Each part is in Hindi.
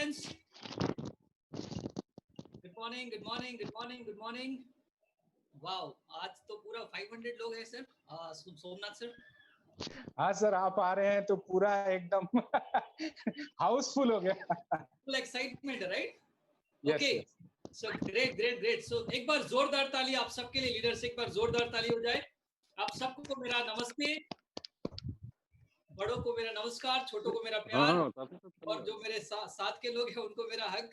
Good morning, good morning, good morning, good morning. Wow, आज तो पूरा 500 लोग हैं सर। सोमनाथ सर। हाँ सर, आप आ रहे हैं तो पूरा एकदम हाउसफुल हो गया। फुल एक्साइटमेंट है, right? Yes, okay, yes. So great great great. So एक बार जोरदार ताली आप सबके लिए, लीडर्स, एक बार जोरदार ताली हो जाए। आप सबको मेरा नमस्ते, बड़ों को मेरा नमस्कार, छोटों को मेरा प्यार, और जो मेरे साथ के लोग हैं उनको मेरा हक।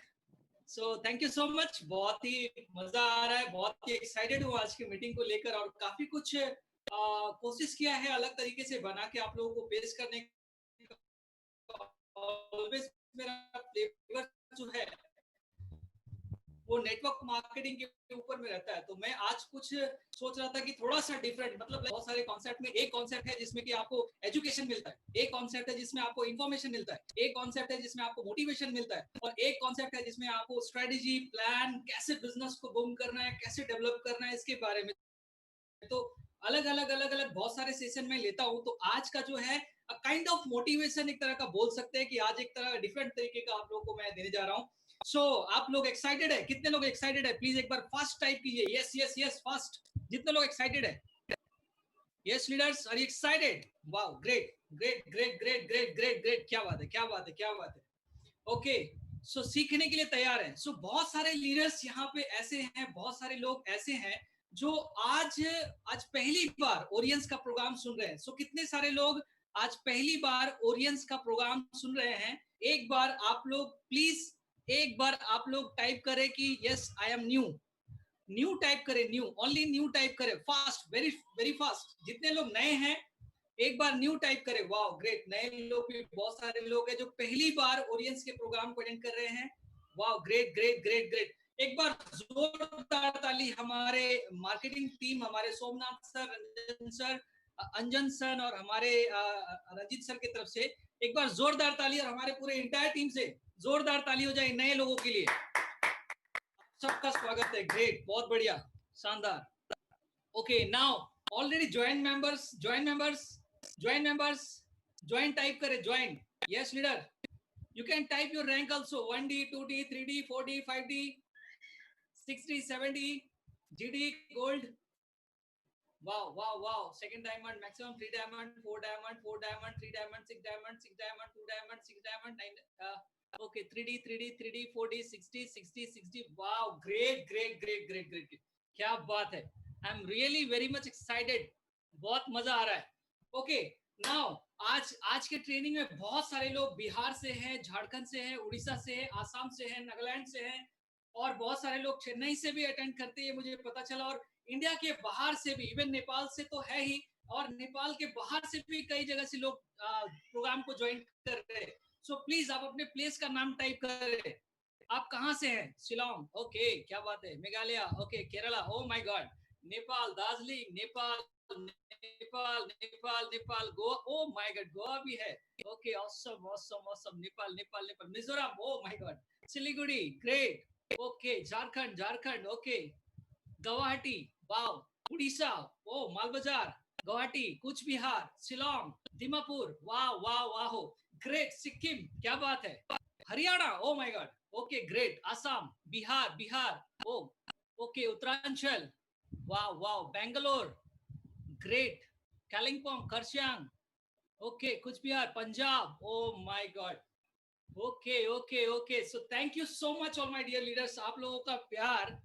सो थैंक यू सो मच। बहुत ही मजा आ रहा है, बहुत ही एक्साइटेड हूँ आज की मीटिंग को लेकर, और काफी कुछ कोशिश किया है अलग तरीके से बना के आप लोगों को पेश करने का। ऑलवेज मेरा फ्लेवर जो है वो नेटवर्क मार्केटिंग के ऊपर में रहता है। तो मैं आज कुछ सोच रहा था कि थोड़ा सा डिफरेंट, मतलब बहुत सारे कॉन्सेप्ट में एक कॉन्सेप्ट है जिसमें कि आपको एजुकेशन मिलता है, एक कॉन्सेप्ट है जिसमें आपको इंफॉर्मेशन मिलता है, एक कॉन्सेप्ट है जिसमें आपको मोटिवेशन मिलता है, और एक कॉन्सेप्ट है जिसमें आपको स्ट्रेटेजी, प्लान, कैसे बिजनेस को बूम करना है, कैसे डेवलप करना है, इसके बारे में। तो अलग अलग बहुत सारे सेशन में लेता हूँ। तो आज का जो है काइंड ऑफ मोटिवेशन एक तरह का बोल सकते हैं कि आज एक तरह डिफरेंट तरीके का आप लोगों को मैं देने जा रहा हूँ। सो आप लोग एक्साइटेड है? कितने लोग एक्साइटेड है? प्लीज एक बार फास्ट टाइप कीजिए, यस यस यस फास्ट, जितने लोग एक्साइटेड है। Yes leaders, are you excited? Wow, great great great great great great great, क्या बात है, क्या बात है, क्या बात है। ओके, सो सीखने के लिए तैयार है। सो बहुत सारे लीडर्स यहाँ पे ऐसे हैं, बहुत सारे लोग ऐसे हैं जो आज पहली बार ओरियंस का प्रोग्राम सुन रहे हैं। सो कितने सारे लोग आज पहली बार ओरियंस का प्रोग्राम सुन रहे हैं? एक बार आप लोग प्लीज, एक बार आप लोग टाइप करें कि yes I am new. New type करें, न्यू, ओनली न्यू टाइप करें, फास्ट, वेरी वेरी फास्ट। जितने लोग नए हैं एक बार न्यू टाइप करें। वाओ ग्रेट, नए लोग भी बहुत सारे लोग हैं जो पहली बार ओरियंस के प्रोग्राम को अटेंड कर रहे हैं। Wow great great great great. एक बार जोरदार ताली हमारे मार्केटिंग टीम, हमारे सोमनाथ सर, रंजन सर, अंजन सर और हमारे रंजीत सर की तरफ से एक बार जोरदार ताली, और हमारे पूरे इंटायर टीम से जोरदार ताली हो जाए नए लोगों के लिए। सबका स्वागत है। ग्रेट, बहुत बढ़िया, शानदार। Okay, now already join members, join members, join members, join type करें, join. Yes leader, you can type your rank also, 1D 2D 3D 4D 5D 6D 7D GD gold. Wow wow wow, second diamond, maximum 3 diamond, 4 diamond, 4 diamond, 3 diamond, 6 diamond, 6 diamond, 2 diamond, 6 diamond, 9 okay, 3D 3D 3D 4D 60 60 60. wow, great great great great great, क्या बात है। आई am really very much excited, बहुत मजा आ रहा है। ओके, नाउ आज के ट्रेनिंग में बहुत सारे लोग बिहार से हैं, झारखंड से हैं, उड़ीसा से हैं, आसाम से हैं, नागालैंड से हैं, और बहुत सारे लोग चेन्नई से भी अटेंड करते हैं, मुझे पता चला। और इंडिया के बाहर से भी, इवन नेपाल से तो है ही, और नेपाल के बाहर से भी कई जगह से लोग प्रोग्राम को ज्वाइन कर रहे हैं। सो प्लीज आप अपने प्लेस का नाम टाइप करें। आप कहाँ से हैं? शिलोंग, ओके, क्या बात है। Meghalaya, okay, Kerala, oh my God, Nepal, Darjeeling, Nepal, Nepal Nepal Nepal, Goa, oh my God, Goa भी है, okay, awesome awesome awesome, Nepal Nepal Nepal, Mizoram, oh my God, Siliguri, great, okay, Jharkhand Jharkhand, okay, Guwahati, wow, Orissa, oh Malbazar, Guwahati, कुछ बिहार, शिलोंग, दीमापुर, वाह वाह वाह, ग्रेट, सिक्किम, क्या बात है, Haryana, oh my god, okay, great, Assam, Bihar Bihar, oh okay, Uttaranchal, वाह वाह, बेंगलोर, ग्रेट, कालिम्पोंग, खरसांग, ओके, कुछ Bihar, Punjab, oh my god, okay okay okay. So thank you so much all my dear leaders, आप लोगों का प्यार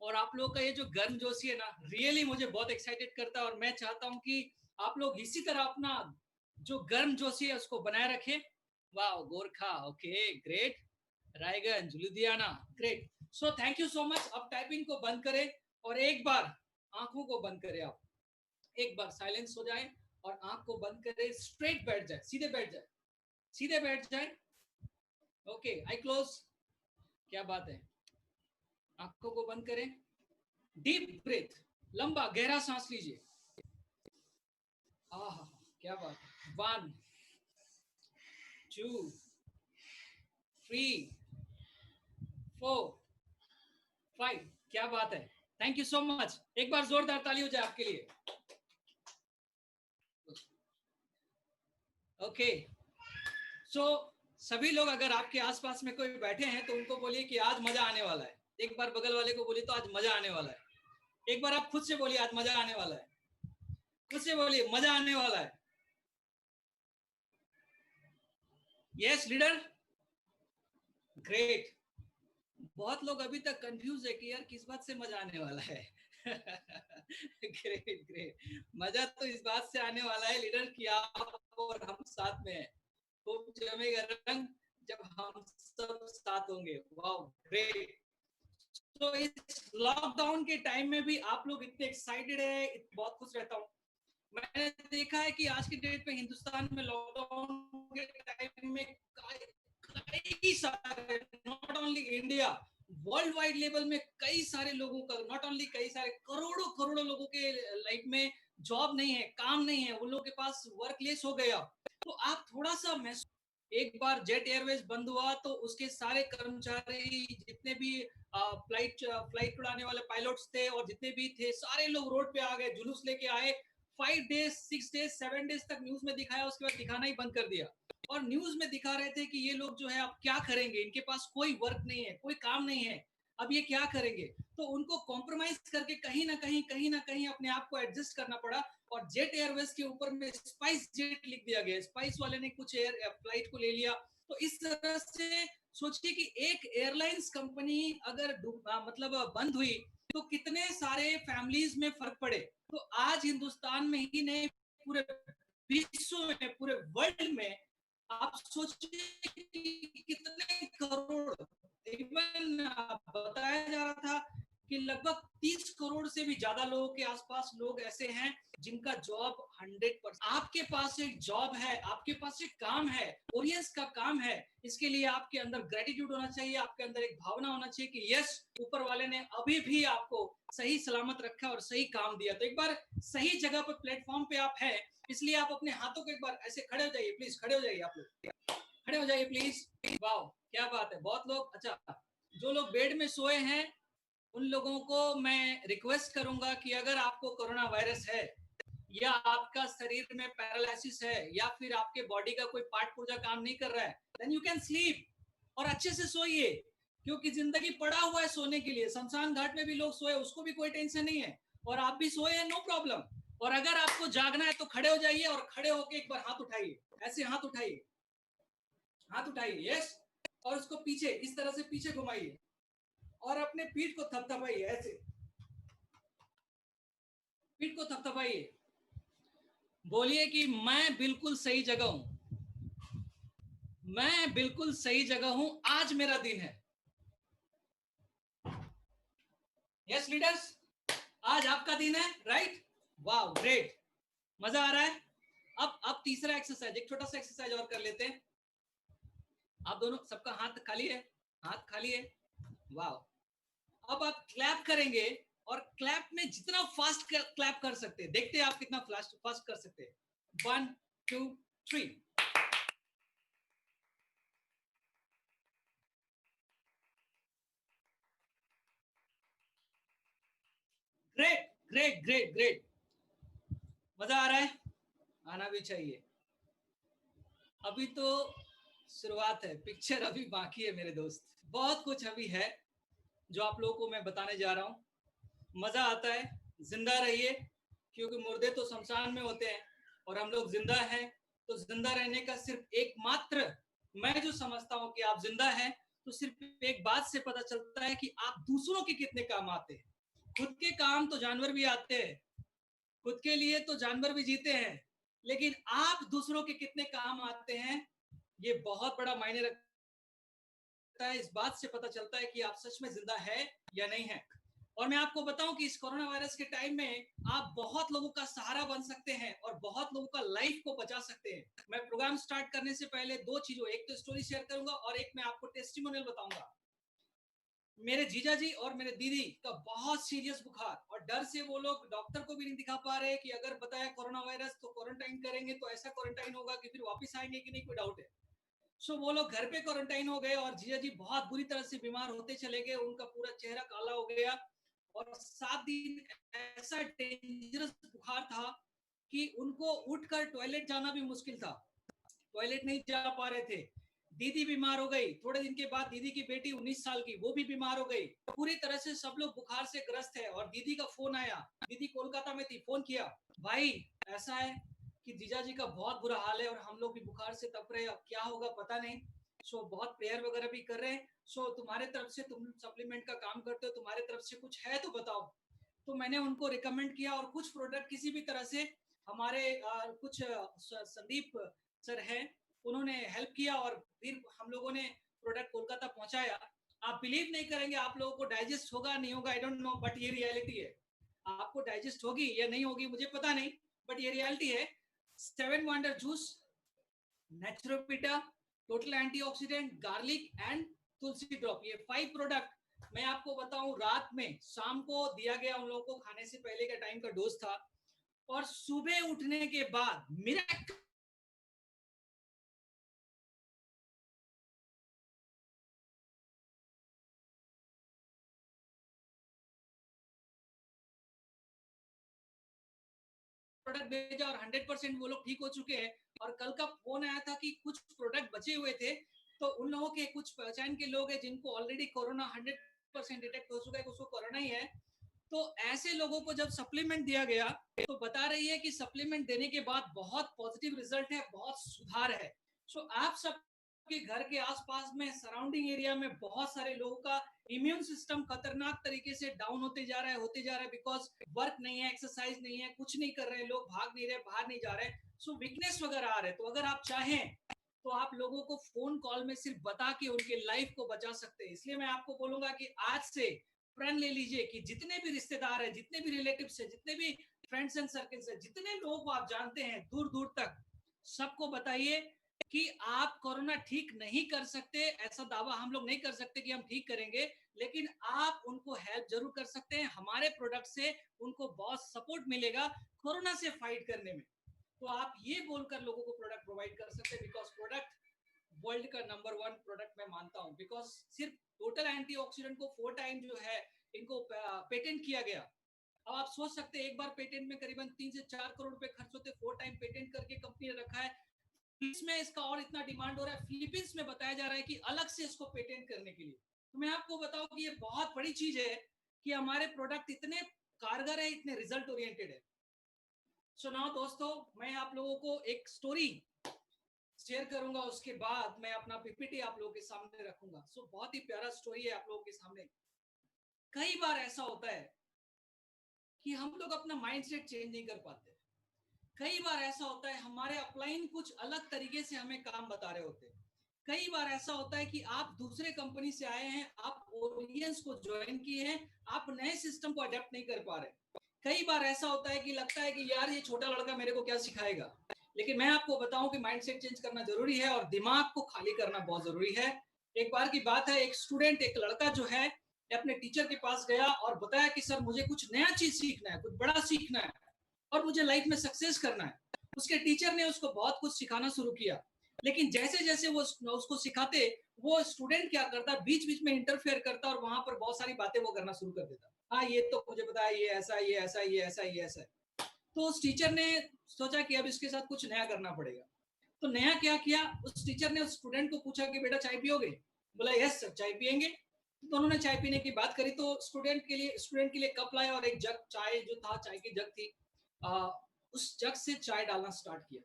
और आप लोगों का ये जो गर्मजोशी है ना, रियली मुझे बहुत एक्साइटेड करता है, और मैं चाहता हूं कि आप लोग इसी तरह अपना जो गर्मजोशी है उसको बनाए रखें। Wow, Gorkha, okay, great, Raiganj, Ludhiana, great. So thank you so much. अब टाइपिंग को बंद करें और एक बार आंखों को बंद करें, आप एक बार साइलेंस हो जाए और आंख को बंद करें, स्ट्रेट बैठ जाए, सीधे बैठ जाए, सीधे बैठ जाए, ओके, आई क्लोज, क्या बात है, आंखों को बंद करें, डीप ब्रेथ, लंबा गहरा सांस लीजिए, आह क्या बात है, 1 2 3 4 5, क्या बात है, थैंक यू सो मच। एक बार जोरदार ताली हो जाए आपके लिए। ओके, सो सभी लोग अगर आपके आसपास में कोई बैठे हैं तो उनको बोलिए कि आज मजा आने वाला है। एक बार बगल वाले को बोलिए तो आज मजा आने वाला है। एक बार आप खुद से बोलिए आज मजा आने वाला है। खुद से बोलिए मजा आने वाला है। Yes leader, great. बहुत लोग अभी तक कंफ्यूज है कि यार किस बात से मजा आने वाला है। Great great. मजा तो इस बात से आने वाला है लीडर कि आप और हम साथ में हैं। खूब जमेगा रंग जब हम सब साथ होंगे। Wow great. तो इस लॉकडाउन के टाइम में भी आप लोग इतने एक्साइटेड है, बहुत खुश रहता हूँ। मैंने देखा है कि आज की डेट में हिंदुस्तान में लॉकडाउन के टाइम में कई सारे, not only India, world wide level में कई सारे लोगों का, नॉट ओनली कई सारे, करोड़ों करोड़ों लोगों के लाइफ में जॉब नहीं है, काम नहीं है, उन लोगों के पास वर्कलेस हो गया। तो आप थोड़ा सा महसूस, एक बार जेट एयरवेज बंद हुआ तो उसके सारे कर्मचारी, जितने भी फ्लाइट उड़ाने वाले पायलट्स थे और जितने भी थे, सारे लोग रोड पे आ गए, जुलूस लेके आए। 5 डेज 6 डेज 7 डेज तक न्यूज में दिखाया, उसके बाद दिखाना ही बंद कर दिया। और न्यूज में दिखा रहे थे कि ये लोग जो है अब क्या करेंगे, इनके पास कोई वर्क नहीं है, कोई काम नहीं है, अब ये क्या करेंगे। तो उनको कॉम्प्रोमाइज करके कहीं ना कहीं अपने आप को एडजस्ट करना पड़ा। और जेट एयरवेज के ऊपर में स्पाइस जेट लिख दिया गया। स्पाइस वाले ने कुछ फ्लाइट को ले लिया। तो इस तरह से सोचिए कि एक एयरलाइंस कंपनी अगर मतलब बंद हुई तो कितने सारे फैमिलीज में फर्क पड़े। तो आज हिंदुस्तान में ही नहीं, पूरे विश्व में, पूरे वर्ल्ड में आप सोचिए कि कितने करोड़, इवन बताया जा रहा था कि लगभग 30 करोड़ से भी ज्यादा लोगों के आसपास लोग ऐसे हैं जिनका जॉब 100%। आपके पास एक जॉब है, आपके पास एक काम है, ओरियंस का काम है, इसके लिए आपके अंदर ग्रेटिट्यूड होना चाहिए, आपके अंदर एक भावना होना चाहिए कि यस, ऊपर वाले ने अभी भी आपको सही सलामत रखा और सही काम दिया। तो एक बार सही जगह पर, प्लेटफॉर्म पे आप है, इसलिए आप अपने हाथों को एक बार ऐसे खड़े हो जाइए प्लीज, खड़े हो जाइए, आप लोग खड़े हो जाइए प्लीज। वाह क्या बात है, बहुत लोग। अच्छा, जो लोग बेड में सोए हैं उन लोगों को मैं रिक्वेस्ट करूंगा कि अगर आपको कोरोना वायरस है, या आपका शरीर में पैरालिसिस है, या फिर आपके बॉडी का कोई पार्ट पुर्जा काम नहीं कर रहा है, देन यू कैन स्लीप, और अच्छे से सोइए, क्योंकि जिंदगी पड़ा हुआ है सोने के लिए। शमशान घाट में भी लोग सोए, उसको भी कोई टेंशन नहीं है, और आप भी सोए हैं, नो प्रॉब्लम। और अगर आपको जागना है तो खड़े हो जाइए, और खड़े होके एक बार हाथ उठाइए, ऐसे हाथ उठाइए, हाथ उठाइए, यस। और उसको पीछे, इस तरह से पीछे घुमाइए, और अपने पीठ को थपथपाइए, ऐसे पीठ को थपथपाइए। बोलिए कि मैं बिल्कुल सही जगह हूं, मैं बिल्कुल सही जगह हूं, आज मेरा दिन है। यस लीडर्स, आज आपका दिन है, राइट? वाह ग्रेट, मजा आ रहा है। अब तीसरा एक्सरसाइज, एक छोटा सा एक्सरसाइज और कर लेते हैं। आप दोनों, सबका हाथ खाली है, हाथ खाली है, वाह। अब आप क्लैप करेंगे, और क्लैप में जितना फास्ट क्लैप कर सकते हैं, देखते हैं आप कितना फास्ट कर सकते हैं। 1 2 3। ग्रेट ग्रेट ग्रेट ग्रेट, मजा आ रहा है, आना भी चाहिए। अभी तो शुरुआत है, पिक्चर अभी बाकी है मेरे दोस्त, बहुत कुछ अभी है जो आप लोगों को मैं बताने जा रहा हूँ। मजा आता है, जिंदा रहिए, क्योंकि मुर्दे तो शमशान में होते हैं और हम लोग जिंदा हैं। तो जिंदा रहने का सिर्फ एकमात्र, मैं जो समझता हूँ कि आप जिंदा हैं तो सिर्फ एक बात से पता चलता है कि आप दूसरों के कितने काम आते हैं। खुद के काम तो जानवर भी आते हैं, खुद के लिए तो जानवर भी जीते हैं, लेकिन आप दूसरों के कितने काम आते हैं, ये बहुत बड़ा मायने रखता है। इस बात से पता चलता है कि आप सच में जिंदा है या नहीं है। और मैं आपको बताऊं कि इस कोरोना वायरस के टाइम में आप बहुत लोगों का सहारा बन सकते हैं और बहुत लोगों का लाइफ को बचा सकते हैं। मैं प्रोग्राम स्टार्ट करने से पहले दो चीजों, एक तो स्टोरी शेयर करूंगा और एक मैं आपको टेस्टिमोनियल बताऊंगा। मेरे जीजा जी और मेरे दीदी का बहुत सीरियस बुखार, और डर से वो लोग डॉक्टर को भी नहीं दिखा पा रहे कि अगर बताया कोरोना वायरस तो क्वारंटाइन करेंगे तो ऐसा क्वारंटाइन होगा कि फिर वापस आएंगे कि नहीं, कोई डाउट है। सो वो लोग घर पे क्वारंटाइन हो गए, और जीजा जी बहुत बुरी तरह से बीमार होते चले गए, उनका पूरा चेहरा काला हो गया, और 7 दिन ऐसा डेंजरस बुखार था कि उनको उठकर टॉयलेट जाना भी मुश्किल था, टॉयलेट नहीं जा पा रहे थे। दीदी बीमार हो गई, थोड़े दिन के बाद दीदी की बेटी 19 साल की वो भी बीमार हो गई, पूरी तरह से सब लोग बुखार से ग्रस्त है। और दीदी का फोन आया, दीदी कोलकाता में थी, फोन किया, भाई ऐसा है कि जीजा जी का बहुत बुरा हाल है और हम लोग भी बुखार से तप रहे हैं, अब क्या होगा पता नहीं। सो बहुत प्रेयर वगैरह भी कर रहे हैं। सो तुम्हारे तरफ से, तुम सप्लीमेंट का काम करते हो, तुम्हारे तरफ से कुछ है तो बताओ। तो मैंने उनको रिकमेंड किया और कुछ प्रोडक्ट किसी भी तरह से हमारे कुछ संदीप सर हैं, उन्होंने हेल्प किया और फिर हम लोगों ने प्रोडक्ट कोलकाता पहुंचाया। आप बिलीव नहीं करेंगे, आप लोगों को डाइजेस्ट होगा नहीं होगा आई डोंट नो, बट ये रियलिटी है। आपको डाइजेस्ट होगी या नहीं होगी मुझे पता नहीं, बट ये रियलिटी है। 7 वंडर जूस, नेचुरोपीटा, total antioxidant, garlic and tulsi drop, ये 5 प्रोडक्ट मैं आपको बताऊं, रात में शाम को दिया गया उन लोगों को, खाने से पहले का टाइम का डोज था, और सुबह उठने के बाद मिरेकल प्रोडक्ट भेजा और 100% वो लोग ठीक हो चुके हैं। और कल का फोन आया था कि कुछ प्रोडक्ट बचे हुए थे, तो उन लोगों के कुछ पहचान के लोग हैं जिनको ऑलरेडी कोरोना 100% डिटेक्ट हो चुका है, उसको कोरोना ही है। तो ऐसे लोगों को जब सप्लीमेंट दिया गया तो बता रही है कि सप्लीमेंट देने के बाद बहुत पॉजिटिव रिजल्ट है, बहुत सुधार है। सो आप सब के घर के आसपास में, सराउंडिंग एरिया में बहुत सारे लोगों का इम्यून सिस्टम खतरनाक तरीके से डाउन होते जा रहा है, बिकॉज वर्क नहीं है, एक्सरसाइज नहीं है, कुछ नहीं कर रहे हैं लोग, भाग नहीं रहे, बाहर नहीं जा रहे, सो वीकनेस वगैरह आ रहे हैं। तो अगर आप चाहें तो आप लोगों को फोन कॉल में सिर्फ बता के उनके लाइफ को बचा सकते हैं। इसलिए मैं आपको बोलूंगा कि आज से प्रण ले लीजिए कि जितने भी रिश्तेदार हैं, जितने भी रिलेटिव्स हैं, जितने भी फ्रेंड्स एंड सर्कल्स हैं, जितने लोग आप जानते हैं दूर दूर तक, सबको बताइए कि आप कोरोना ठीक नहीं कर सकते। ऐसा दावा हम लोग नहीं कर सकते कि हम ठीक करेंगे, लेकिन आप उनको हेल्प जरूर कर सकते हैं। हमारे प्रोडक्ट से उनको बहुत सपोर्ट मिलेगा कोरोना से फाइट करने में। तो आप ये बोलकर लोगों को प्रोडक्ट प्रोवाइड कर सकते हैं, बिकॉज प्रोडक्ट वर्ल्ड का नंबर 1 प्रोडक्ट मैं मानता हूं, बिकॉज सिर्फ टोटल एंटीऑक्सीडेंट को 4 टाइम जो है इनको पेटेंट किया गया। अब आप सोच सकते हैं, एक बार पेटेंट में करीबन 3 से 4 करोड़ रुपए खर्च होते, 4 टाइम पेटेंट करके कंपनी ने रखा है। इसमें इसका और इतना डिमांड हो रहा है, फिलीपींस में बताया जा रहा है कि अलग से इसको पेटेंट करने के लिए। तो मैं आपको बताऊं कि ये बहुत बड़ी चीज है कि हमारे प्रोडक्ट इतने कारगर है, इतने रिजल्ट ओरिएंटेड है। सो नाउ दोस्तों, मैं आप लोगों को एक स्टोरी शेयर करूंगा, उसके बाद मैं अपना पीपीटी आप लोगों के सामने रखूंगा। सो बहुत ही प्यारा स्टोरी है आप लोगों के सामने। कई बार ऐसा होता है कि हम लोग अपना माइंडसेट चेंज नहीं कर पाते। कई बार ऐसा होता है हमारे अपलाइन कुछ अलग तरीके से हमें काम बता रहे होते हैं। कई बार ऐसा होता है कि आप दूसरे कंपनी से आए हैं, आप ऑडियंस को ज्वाइन किए हैं, आप नए सिस्टम को अडेप्ट नहीं कर पा रहे। कई बार ऐसा होता है कि लगता है कि यार ये छोटा लड़का मेरे को क्या सिखाएगा। लेकिन मैं आपको बताऊं कि माइंडसेट चेंज करना जरूरी है और दिमाग को खाली करना बहुत जरूरी है। एक बार की बात है, एक स्टूडेंट, एक लड़का जो है अपने टीचर के पास गया और बताया कि सर मुझे कुछ नया चीज सीखना है, कुछ बड़ा सीखना है और मुझे लाइफ में सक्सेस करना है। उसके टीचर ने उसको बहुत कुछ सिखाना शुरू किया, लेकिन जैसे जैसे वो उसको सिखाते, वो स्टूडेंट क्या करता, बीच बीच में इंटरफेयर करता और वहां पर बहुत सारी बातें वो करना शुरू कर देता। हाँ ये तो मुझे पता है, ये ऐसा, ये ऐसा, ये ऐसा, ये ऐसा है। तो उस टीचर ने सोचा कि अब इसके साथ कुछ नया करना पड़ेगा। तो नया क्या किया, उस टीचर ने उस स्टूडेंट को पूछा कि बेटा चाय पियोगे? बोला यस सर, चाय पियेंगे। तो दोनों ने चाय पीने की बात करी। तो स्टूडेंट के लिए कप लाया और एक जग चाय जो था, चाय की जग थी, उस जग से चाय डालना स्टार्ट किया।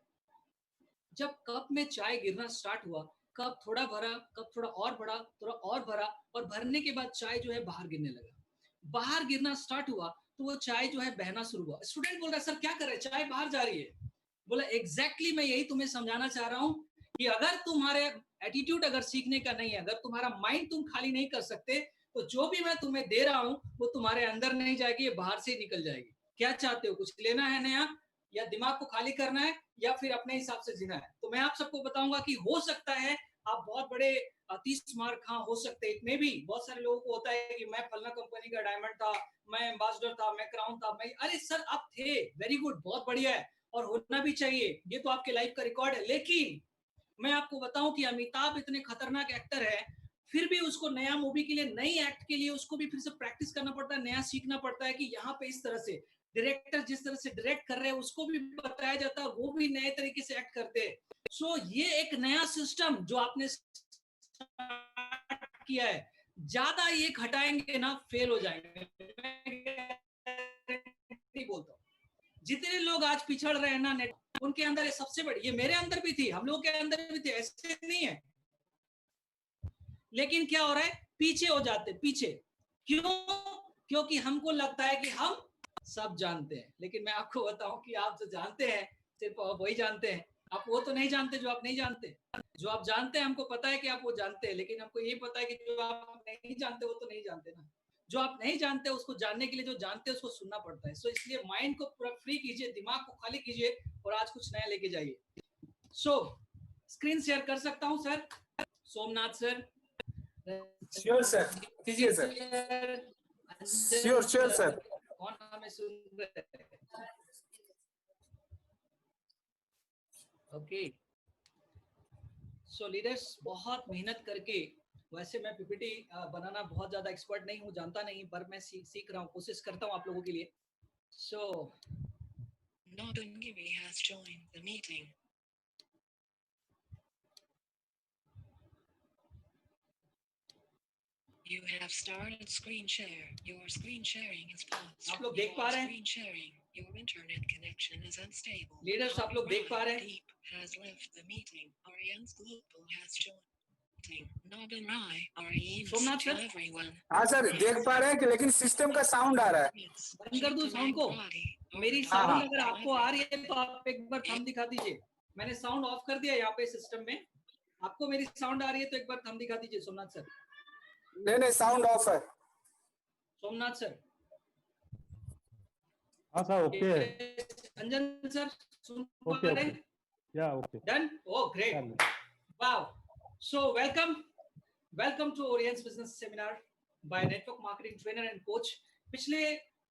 जब कप में चाय गिरना स्टार्ट हुआ, कप थोड़ा भरा, कप थोड़ा और बढ़ा, थोड़ा और भरा, और भरने के बाद चाय जो है बाहर गिरने लगा। बाहर गिरना स्टार्ट हुआ तो वो चाय जो है बहना शुरू हुआ। स्टूडेंट बोल रहा है सर क्या कर रहे हैं, चाय बाहर जा रही है। बोला एग्जैक्टली मैं यही तुम्हें समझाना चाह रहा हूं कि अगर तुम्हारे एटीट्यूड अगर सीखने का नहीं है, अगर तुम्हारा माइंड तुम खाली नहीं कर सकते, तो जो भी मैं तुम्हें दे रहा हूं वो तुम्हारे अंदर नहीं जाएगी, ये बाहर से निकल जाएगी। क्या चाहते हो, कुछ लेना है नया, या दिमाग को खाली करना है, या फिर अपने हिसाब से जीना है? तो मैं आप सबको बताऊंगा कि हो सकता है आप बहुत बड़े 30 मार्क हाँ हो सकते हैं, इतने भी बहुत सारे लोगों को होता है कि मैं फलना कंपनी का डायमंड था, मैं एम्बेसडर था, मैं क्राउन था, मैं, अरे सर आप थे, वेरी गुड, बहुत बढ़िया है और होना भी चाहिए, ये तो आपके लाइफ का रिकॉर्ड है। लेकिन मैं आपको बताऊं कि अमिताभ इतने खतरनाक एक्टर है, फिर भी उसको नया मूवी के लिए, नई एक्ट के लिए उसको भी फिर से प्रैक्टिस करना पड़ता है, नया सीखना पड़ता है कि यहाँ पे इस तरह से। डायरेक्टर जिस तरह से डायरेक्ट कर रहे हैं उसको भी बताया जाता है, वो भी नए तरीके से एक्ट करते हैं। सो ये एक नया सिस्टम जो आपने किया है, ज्यादा ये हटाएंगे ना फेल हो जाएंगे, मैं बोलता हूँ। जितने लोग आज पिछड़ रहे हैं ना नेट, उनके अंदर ये सबसे बड़ी, ये मेरे अंदर भी थी, हम लोग के अंदर भी थी, ऐसे नहीं है। लेकिन क्या हो रहा है, पीछे हो जाते, पीछे क्यों? क्योंकि हमको लगता है कि हम सब जानते हैं। लेकिन मैं आपको बताऊं कि आप जो जानते हैं सिर्फ वही जानते हैं, आप वो तो नहीं जानते जो आप नहीं जानते। जो आप जानते हैं हमको पता है कि आप वो जानते हैं, लेकिन हमको ये पता है कि जो आप नहीं जानते वो तो नहीं जानते ना। जो आप नहीं जानते उसको जानने के लिए जो जानते हैं उसको सुनना पड़ता है। सो इसलिए माइंड को पूरा फ्री कीजिए, दिमाग को खाली कीजिए और आज कुछ नया लेके जाइए। सो स्क्रीन शेयर कर सकता हूं sir? Somnath sir, sure sir, कीजिए सर। Sure sir. कौन हमें सुन रहे हैं? ओके। सो लीडर्स, बहुत मेहनत करके, वैसे मैं पीपीटी बनाना बहुत ज्यादा एक्सपर्ट नहीं हूँ, जानता नहीं, पर मैं सीख रहा हूँ, कोशिश करता हूँ आप लोगों के लिए। सो Nodangiri has joined the meeting. You have started screen share. Your screen sharing is paused. आप लोग देख पा रहे हैं? Screen sharing. Your internet connection is unstable. Leaders आप लोग देख पा रहे हैं? Deep has left the meeting. Arians Global has joined. Nobin Rai, Arians Somnath to sir? everyone. हाँ सर, देख पा रहे हैं कि लेकिन सिस्टम का साउंड आ रहा है। बंद कर दूं साउंड को? मेरी हाँ, साउंड हाँ। अगर आपको आ रही है तो आप एक बार थंब दिखा दीजिए। मैंने साउंड ऑफ कर दिया यहाँ पे सिस्टम में। आपको मेरी साउंड आ रही है तो एक बार थंब दिखा दीजिए सोमनाथ सर। नहीं, साउंड ऑफ है। सोमनाथ सर? हाँ सर, ओके है। अंजन सर सुन पा ओके रहे ओके हैं? या okay Done? Oh, great. Wow. So welcome to Orient's Business Seminar by Network Marketing Trainer and Coach.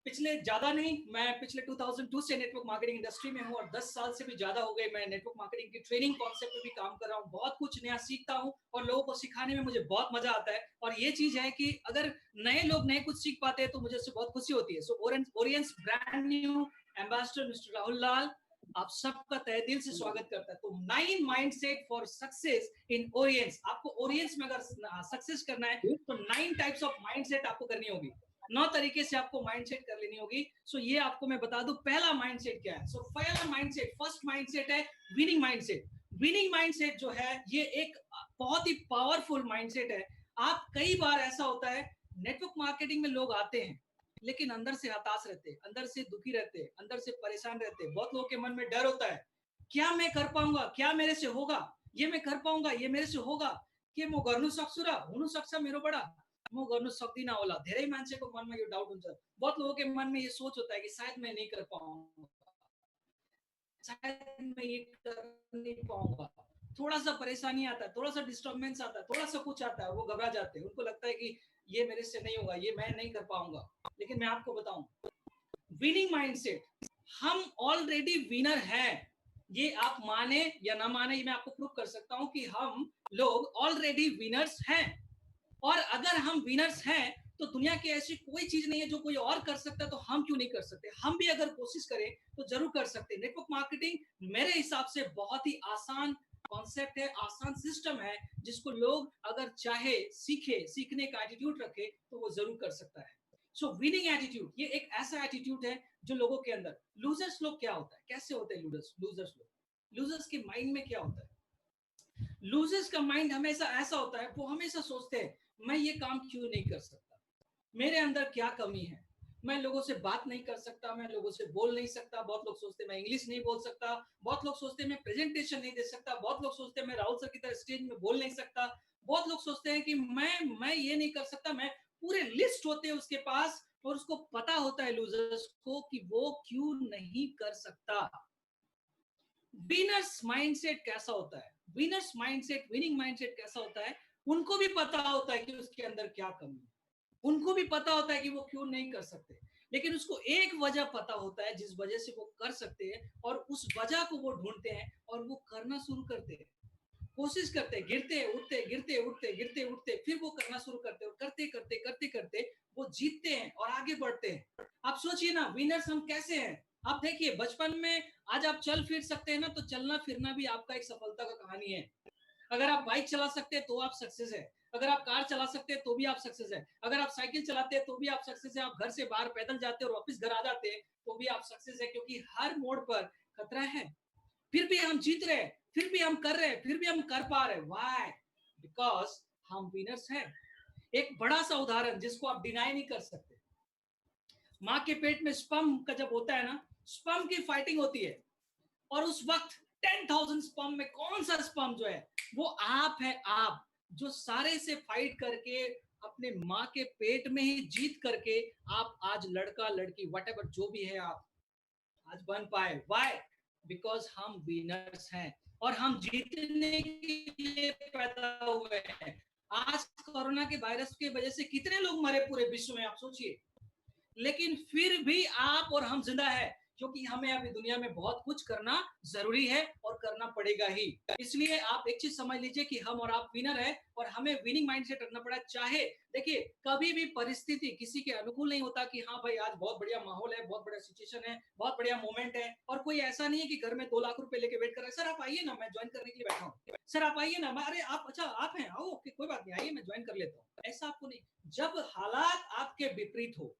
पिछले ज्यादा नहीं, मैं पिछले 2002 से नेटवर्क मार्केटिंग इंडस्ट्री में हूँ और 10 साल से भी ज्यादा हो गए मैं नेटवर्क मार्केटिंग की ट्रेनिंग कॉन्सेप्ट पे भी काम कर रहा हूँ। बहुत कुछ नया सीखता हूँ और लोगों को सिखाने में मुझे बहुत मजा आता है। और ये चीज है कि अगर नए लोग नए कुछ सीख पाते हैं तो मुझे उससे बहुत खुशी होती है। So Orient's brand new ambassador mister Rahul Lal आप सबका तहे दिल से स्वागत करता है। तो 9 माइंडसेट फॉर सक्सेस इन ओरिएंट्स। आपको ओरिएंट्स में अगर सक्सेस करना है तो 9 टाइप्स ऑफ माइंडसेट आपको करनी होगी, 9 तरीके से आपको माइंडसेट कर लेनी होगी। सो ये आपको मैं बता दूं पहला माइंडसेट क्या है। सो पहला माइंडसेट, फर्स्ट माइंडसेट है विनिंग माइंडसेट। विनिंग माइंडसेट जो है ये एक बहुत ही पावरफुल माइंडसेट है। आप कई बार ऐसा होता है नेटवर्क मार्केटिंग में लोग आते हैं लेकिन अंदर से हताश रहते, अंदर से दुखी रहते, अंदर से परेशान रहते। बहुत लोगों के मन में डर होता है, क्या मैं कर पाऊंगा, क्या मेरे से होगा, ये मैं कर पाऊंगा, ये मेरे से होगा के म गर्नु सक्छु र हुनु सक्छ मेरोबाट, म गर्नु सक्दिन होला। धेरै मान्छेको मनमा यो डाउट हुन्छ। बहुत लोगों के मन में ये सोच होता है कि शायद मैं नहीं कर पाऊंगा, शायद मैं ये कर नहीं पाऊंगा। थोड़ा सा परेशानी आता है, थोड़ा सा डिस्टर्बेंस आता है, थोड़ा सा कुछ आता है, वो घबरा जाते हैं। उनको लगता है कि ये मेरे से नहीं होगा, ये मैं नहीं कर पाऊंगा। लेकिन मैं आपको बताऊं, विनिंग माइंडसेट, हम ऑलरेडी विनर हैं। ये आप माने या ना माने, ये मैं आपको प्रूव कर सकता हूं कि हम लोग ऑलरेडी विनर्स हैं। और अगर हम विनर्स हैं तो दुनिया की ऐसी कोई चीज नहीं है जो कोई और कर सकता है तो हम क्यों नहीं कर सकते। हम भी अगर कोशिश करें तो जरूर कर सकते हैं। नेटवर्क मार्केटिंग मेरे हिसाब से बहुत ही आसान कॉन्सेप्ट है, आसान सिस्टम है, जिसको लोग अगर चाहे सीखे, सीखने का एटीट्यूड रखे तो वो जरूर कर सकता है। सो विनिंग एटीट्यूड, ये एक ऐसा एटीट्यूड है जो लोगों के अंदर, लूजर्स लोग क्या होता है, कैसे होते हैं लूजर्स लोग, लूजर्स के माइंड में क्या होता है। लूजर्स का माइंड हमेशा ऐसा होता है, वो हमेशा सोचते हैं मैं ये काम क्यों नहीं कर सकता, मेरे अंदर क्या कमी है, मैं लोगों से बात नहीं कर सकता, मैं लोगों से बोल नहीं सकता। बहुत लोग सोचते हैं मैं इंग्लिश नहीं बोल सकता, बहुत लोग सोचते हैं मैं प्रेजेंटेशन नहीं दे सकता, बहुत लोग सोचते हैं मैं राहुल सर की तरह स्टेज में बोल नहीं सकता, बहुत लोग सोचते हैं कि मैं ये नहीं कर सकता। मैं पूरे लिस्ट होते हैं उसके पास और उसको पता होता है लूजर्स को कि वो क्यों नहीं कर सकता। विनर्स माइंडसेट कैसा होता है, विनर्स माइंडसेट, विनिंग माइंडसेट कैसा होता है, उनको भी पता होता है कि उसके अंदर क्या कमी है, उनको भी पता होता है कि वो क्यों नहीं कर सकते, लेकिन उसको एक वजह पता होता है जिस वजह से वो कर सकते हैं और उस वजह को वो ढूंढते हैं और वो करना शुरू करते हैं, कोशिश करते, गिरते उठते, गिरते उठते, गिरते उठते, फिर वो करना शुरू करते और करते करते करते करते वो जीतते हैं और आगे बढ़ते हैं। आप सोचिए ना, विनर्स हम कैसे हैं। आप देखिए बचपन में आज आप चल फिर सकते हैं ना, तो चलना फिरना भी आपका एक सफलता का कहानी है। अगर आप बाइक चला सकते हैं तो आप सक्सेस है, अगर आप कार चला सकते हैं तो भी आप सक्सेस है, अगर आप साइकिल चलाते हैं तो भी आप सक्सेस है, आप घर से बाहर पैदल जाते हैं और वापस घर आ जाते हैं तो भी आप सक्सेस है, क्योंकि हर मोड़ पर खतरा है, फिर भी हम जीत रहे हैं, फिर भी हम कर रहे हैं, फिर भी हम कर पा रहे हैं। व्हाई? बिकॉज हम विनर्स हैं। एक बड़ा सा उदाहरण जिसको आप डिनाई नहीं कर सकते, माँ के पेट में स्पर्म का जब होता है ना, स्पर्म की फाइटिंग होती है, और उस वक्त 10,000 स्पर्म में कौन सा स्पर्म जो है वो आप है, आप जो सारे से फाइट करके अपने माँ के पेट में ही जीत करके आप आज लड़का लड़की वट जो भी है आप आज बन पाए। व्हाई? बिकॉज हम विनर्स हैं और हम जीतने के लिए पैदा हुए हैं। आज कोरोना के वायरस की वजह से कितने लोग मरे पूरे विश्व में, आप सोचिए, लेकिन फिर भी आप और हम जिंदा है, क्योंकि हमें अभी दुनिया में बहुत कुछ करना जरूरी है और करना पड़ेगा ही। इसलिए आप एक चीज समझ लीजिए कि हम और आप विनर है और हमें विनिंग माइंडसेट रखना पड़ा। चाहे देखिए कभी भी परिस्थिति किसी के अनुकूल नहीं होता कि हाँ भाई आज बहुत बढ़िया माहौल है, बहुत बढ़िया सिचुएशन है, बहुत बढ़िया मोमेंट है, और कोई ऐसा नहीं है कि घर में 2 लाख रुपए लेके वेट कर रहा है, सर आप आइए ना मैं ज्वाइन करने के लिए बैठा हूँ, सर आप आइए ना, अरे आप अच्छा आप हैं, आओ कोई बात नहीं, आइए मैं ज्वाइन कर लेता हूँ। ऐसा आपको नहीं। जब हालात आपके विपरीत हो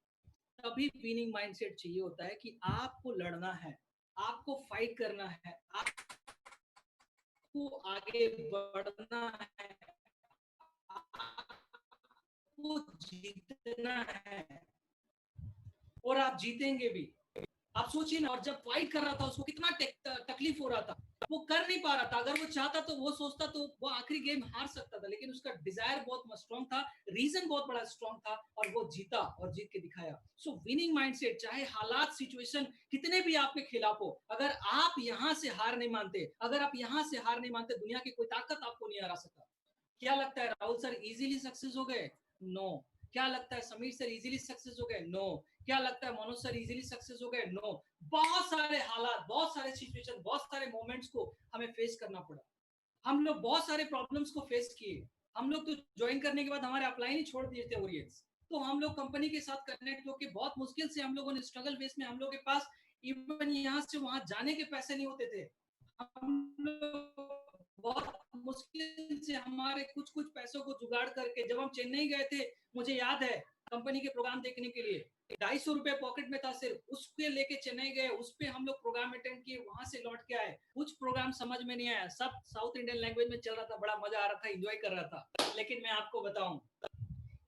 तभी विनिंग माइंडसेट चाहिए होता है कि आपको लड़ना है, आपको फाइट करना है, आपको आगे बढ़ना है, आपको जीतना है, और आप जीतेंगे भी। आप सोचिए ना, और जब फाइट कर रहा था उसको कितना तकलीफ हो रहा था, वो कर नहीं पा रहा था। अगर वो चाहता तो वो सोचता तो वो आखिरी गेम हार सकता था, लेकिन उसका डिजायर बहुत स्ट्रांग था, रीजन बहुत बड़ा स्ट्रांग था, और वो जीता और जीत के दिखाया। सो विनिंग माइंडसेट, चाहे हालात सिचुएशन कितने भी आपके खिलाफ हो, अगर आप यहां से हार नहीं मानते, अगर आप यहां से हार नहीं मानते, दुनिया की कोई ताकत आपको नहीं हरा सकता। क्या लगता है राहुल सर इजीली सक्सेस हो गए? नो। क्या लगता है समीर सर इजीली सक्सेस हो गए? नो। क्या लगता है मनोज सर इजीली सक्सेस हो गए? नो। बहुत सारे हालात, बहुत सारे सिचुएशन, बहुत सारे मोमेंट्स को हमें फेस करना पड़ा। हम लोग बहुत सारे प्रॉब्लम्स को फेस किए। हम लोग तो ज्वाइन करने के बाद हमारे अपलाइन ही छोड़ दिए थे ओरिएंट्स, तो हम लोग कंपनी के साथ कनेक्ट होकर बहुत मुश्किल से हम लोगों ने स्ट्रगल बेस में, हम लोग के पास इवन यहाँ से वहां जाने के पैसे नहीं होते थे। हम लोग बहुत मुश्किल से हमारे कुछ कुछ पैसों को जुगाड़ करके जब हम चेन्नई गए थे, मुझे याद है कंपनी के प्रोग्राम देखने के लिए 250 रुपए पॉकेट में था सिर्फ, उसके लेके चेन्नई गए, उस पे हम लोग प्रोग्राम अटेंड किए, वहां से लौट के आए। कुछ प्रोग्राम समझ में नहीं आया, सब साउथ इंडियन लैंग्वेज में चल रहा था, बड़ा मजा आ रहा था, एंजॉय कर रहा था। लेकिन मैं आपको बताऊं,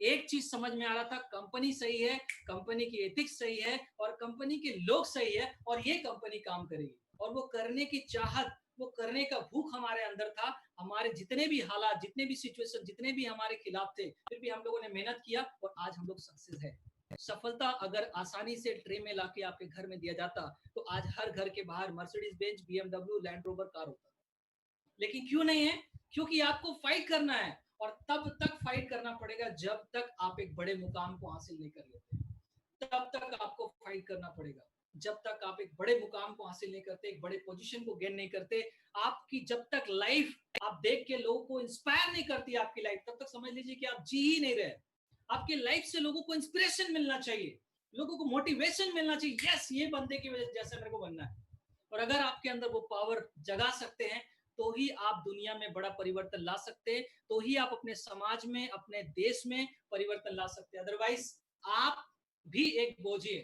एक चीज समझ में आ रहा था, कंपनी सही है, कंपनी की एथिक्स सही है, और कंपनी के लोग सही है, और ये कंपनी काम करेगी। और वो करने की चाहत, वो करने का भूख हमारे अंदर था। हमारे जितने भी हालात, जितने भी सिचुएशन, जितने भी हमारे खिलाफ थे, फिर भी हम लोगों ने मेहनत किया और आज हम लोग सक्सेस है। सफलता अगर आसानी से ट्रे में लाके आपके घर में दिया जाता तो आज हर घर के बाहर Mercedes Benz, BMW, land rover car होता। लेकिन क्यों नहीं है? क्योंकि आपको फाइट करना है, और तब तक फाइट करना पड़ेगा जब तक आप एक बड़े मुकाम को हासिल नहीं कर लेते। तब तक आपको फाइट करना पड़ेगा जब तक आप एक बड़े मुकाम को हासिल नहीं करते, एक बड़े पोजीशन को गेन नहीं करते। आपकी जब तक लाइफ आप देख के लोगों को इंस्पायर नहीं करती आपकी लाइफ, तब तक समझ लीजिए कि आप जी ही नहीं रहे। आपकी लाइफ से लोगों को इंस्पिरेशन मिलना चाहिए, लोगों को मोटिवेशन मिलना चाहिए, यस ये बंदे की वजह जैसे मेरे को बनना है। और अगर आपके अंदर वो पावर जगा सकते हैं तो ही आप दुनिया में बड़ा परिवर्तन ला सकते हैं, तो ही आप अपने समाज में, अपने देश में परिवर्तन ला सकते हैं। अदरवाइज आप भी एक बोझ है।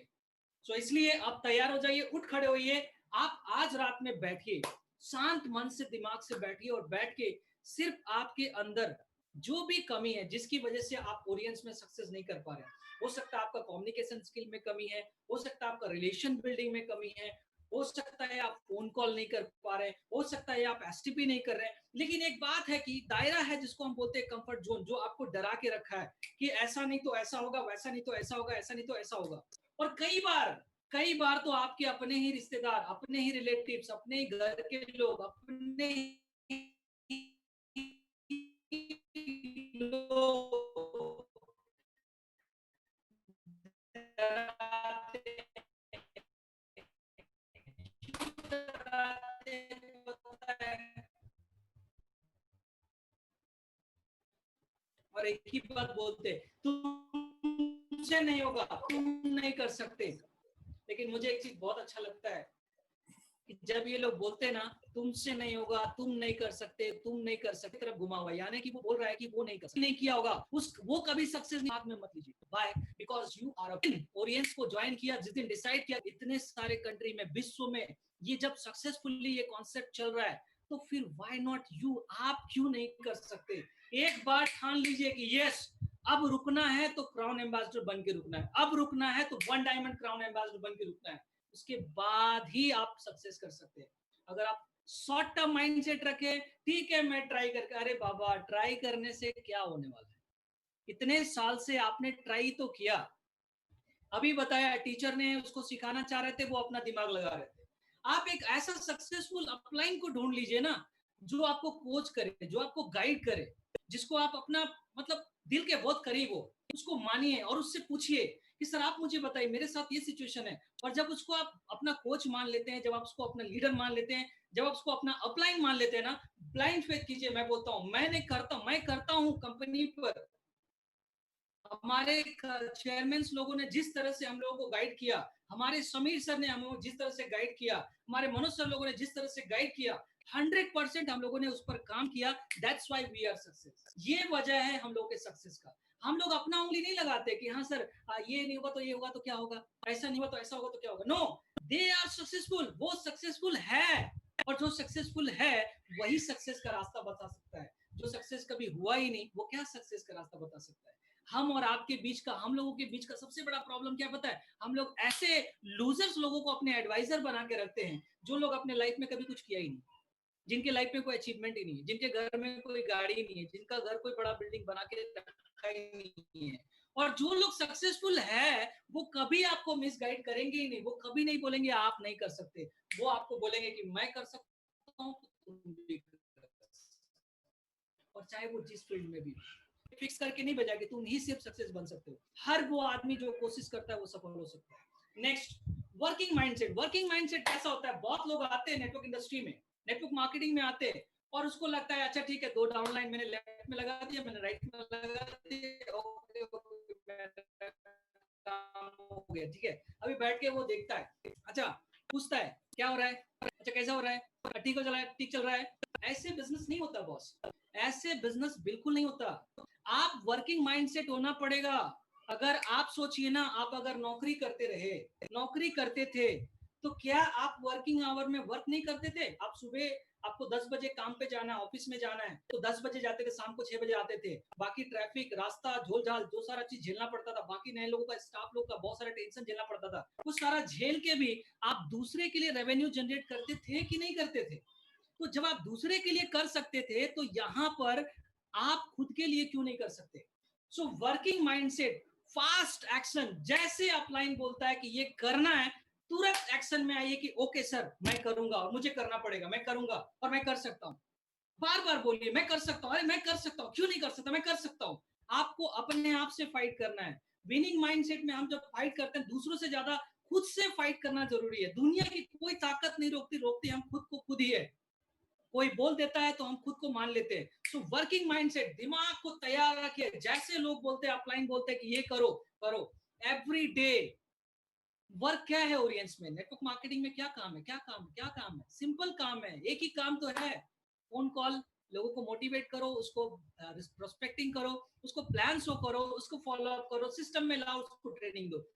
सो इसलिए आप तैयार हो जाइए, उठ खड़े होइए। आप आज रात में बैठिए, शांत मन से, दिमाग से बैठिए, और बैठ के सिर्फ आपके अंदर जो भी कमी है, जिसकी वजह से आप ऑडियंस में सक्सेस नहीं कर पा रहे हैं, हो सकता है आपका कम्युनिकेशन स्किल में कमी है, हो सकता है आपका रिलेशन बिल्डिंग में कमी है, हो सकता है आप फोन कॉल नहीं कर पा रहे हैं, हो सकता है आप एसटीपी नहीं कर रहे हैं। लेकिन एक बात है कि दायरा है जिसको हम बोलते हैं कंफर्ट जोन, जो आपको डरा के रखा है कि ऐसा नहीं तो ऐसा होगा, वैसा नहीं तो ऐसा होगा, ऐसा नहीं तो ऐसा होगा। और कई बार तो आपके अपने ही रिश्तेदार, अपने ही रिलेटिव्स, अपने ही घर के लोग, अपने लोग और एक ही बात बोलते, तुमसे नहीं होगा, तुम नहीं कर सकते। लेकिन मुझे एक चीज बहुत अच्छा लगता है कि जब ये लोग बोलते हैं ना तुमसे नहीं होगा, तुम नहीं कर सकते, तुम नहीं कर सकते, तरफ घुमा हुआ, यानी कि वो बोल रहा है कि वो नहीं कर सकते, नहीं किया होगा वो कभी सक्सेस हाथ में मत लीजिए। व्हाई? बिकॉज यू आर ओरिएंट्स को ज्वाइन किया जिस दिन, डिसाइड किया, इतने सारे कंट्री में, विश्व में ये जब सक्सेसफुली ये कॉन्सेप्ट चल रहा है, तो फिर व्हाई नॉट यू, आप क्यों नहीं कर सकते? एक बार ठान लीजिए कि यस, अब रुकना है तो क्राउन एम्बेसडर बन के रुकना है, अब रुकना है तो वन डायमंड क्राउन एम्बेसडर बन के रुकना है, उसके बाद ही आप सक्सेस कर सकते हैं। अगर आप शॉर्ट टर्म माइंडसेट रखे, ठीक है मैं ट्राई करके, अरे बाबा ट्राई करने से क्या होने वाला है? इतने साल से आपने ट्राई तो किया, अभी बताया टीचर ने उसको सिखाना चाह रहे थे, वो अपना दिमाग लगा रहे थे। आप एक ऐसा सक्सेसफुल अपलाइन को ढूंढ लीजिए ना, जो आपको कोच करे, जो आपको गाइड करे, जिसको आप अपना मतलब दिल के बहुत करीब हो, उसको मानिए और उससे पूछिए कि सर आप मुझे बताइए, मेरे साथ ये सिचुएशन है। और जब उसको आप अपना कोच मान लेते हैं, जब आप उसको अपना लीडर मान लेते हैं, जब आप उसको अपना अपलाइन मान लेते हैं ना, ब्लाइंड फेथ कीजिए। मैं बोलता हूँ, मैं करता हूँ कंपनी पर। हमारे चेयरमैन लोगों ने जिस तरह से हम लोगों को गाइड किया, हमारे समीर सर ने हमें जिस तरह से गाइड किया, हमारे मनोज सर लोगों ने जिस तरह से गाइड किया, 100% हम लोगों ने उस पर काम किया। That's why we are success. ये वजह है हम लोग के सक्सेस का। हम लोग अपना उंगली नहीं लगाते कि हाँ सर ये नहीं होगा तो ये होगा तो क्या होगा, ऐसा नहीं हुआ तो ऐसा होगा तो क्या होगा। नो, दे आर सक्सेसफुल, वो सक्सेसफुल है, और जो सक्सेसफुल है वही सक्सेस का रास्ता बता सकता है। जो सक्सेस कभी हुआ ही नहीं, वो क्या सक्सेस का रास्ता बता सकता है? हम और आपके बीच का, हम लोगों के बीच का सबसे बड़ा प्रॉब्लम क्या पता है? हम लोग ऐसे लूजर्स लोगों को अपने एडवाइजर बना के रखते हैं, जो लोग अपने लाइफ में कभी कुछ किया ही नहीं, जिनके लाइफ में कोई अचीवमेंट ही नहीं है, जिनके घर में कोई गाड़ी नहीं है, जिनका घर कोई बड़ा बिल्डिंग बना के रखा ही नहीं है। और जो लोग सक्सेसफुल है, वो कभी आपको मिसगाइड करेंगे ही नहीं, वो कभी नहीं बोलेंगे आप नहीं कर सकते, वो आपको बोलेंगे कि मैं कर सकता हूँ, तुम भी कर सकते हो। और चाहे वो जिस फील्ड में भी, फिक्स करके नहीं भेजा कि तुम ही सिर्फ सक्सेस बन सकते हो। हर वो आदमी जो कोशिश करता है वो सफल हो सकता है। Next, working mindset. Working mindset कैसा होता है? बहुत लोग आते हैं नेटवर्क इंडस्ट्री में, नेटवर्क मार्केटिंग में आते हैं, और उसको लगता है अच्छा ठीक है, 2 डाउनलाइन मैंने लेफ्ट में लगा दिया, मैंने राइट में लगा दिया, ओके काम हो गया, ठीक है। अभी बैठ के वो देखता है, अच्छा पूछता है क्या हो रहा है, अच्छा कैसा हो रहा है, ठीक हो चला है, ठीक चल रहा है। ऐसे बिजनेस नहीं होता बॉस, ऐसे बिजनेस बिल्कुल नहीं होता। आप वर्किंग माइंडसेट होना पड़ेगा। अगर आप सोचिए ना, आप अगर नौकरी करते रहे, नौकरी करते थे, तो क्या आप वर्किंग आवर में वर्क नहीं करते थे? आप सुबह, आपको 10 बजे काम पे जाना है, ऑफिस में जाना है, तो 10 बजे जाते थे, शाम को 6 बजे आते थे। बाकी ट्रैफिक, रास्ता, झोल झाल, जो सारा चीज झेलना पड़ता था, बाकी नए लोगों का, स्टाफ लोग का बहुत सारा टेंशन झेलना पड़ता था, वो सारा झेल के भी आप दूसरे के लिए रेवेन्यू जनरेट करते थे कि नहीं करते थे? तो जब आप दूसरे के लिए कर सकते थे, तो यहाँ पर आप खुद के लिए क्यों नहीं कर सकते? सो वर्किंग माइंडसेट, फास्ट एक्शन। जैसे अपलाइन बोलता है कि ये करना है, तुरंत एक्शन में आइए कि ओके सर मैं करूंगा, और मुझे करना पड़ेगा, मैं करूंगा और मैं कर सकता हूँ। बार बार बोलिए मैं कर सकता हूँ, अरे मैं कर सकता हूँ, क्यों नहीं कर सकता, मैं कर सकता हूँ। आपको अपने आप से फाइट करना है। विनिंग माइंडसेट में हम जब फाइट करते हैं, दूसरों से ज्यादा खुद से फाइट करना जरूरी है। दुनिया की कोई ताकत नहीं रोकती, रोकती हम खुद को खुद ही है। कोई बोल देता है तो हम खुद को मान लेते हैं। सो वर्किंग माइंडसेट, दिमाग को तैयार रखिए। जैसे लोग बोलते हैं, अपलाइन बोलते हैं कि ये करो करो, एवरी डे। वर्क क्या है ओरिएंट्स में, नेटवर्क मार्केटिंग में क्या काम है, क्या काम है, क्या काम है? सिंपल काम है, एक ही काम तो है, फोन कॉल, लोगों को मोटिवेट करो, उसको प्रोस्पेक्टिंग करो, उसको प्लान शो करो, उसको फॉलो अप करो, सिस्टम में लाओ, उसको ट्रेनिंग दो।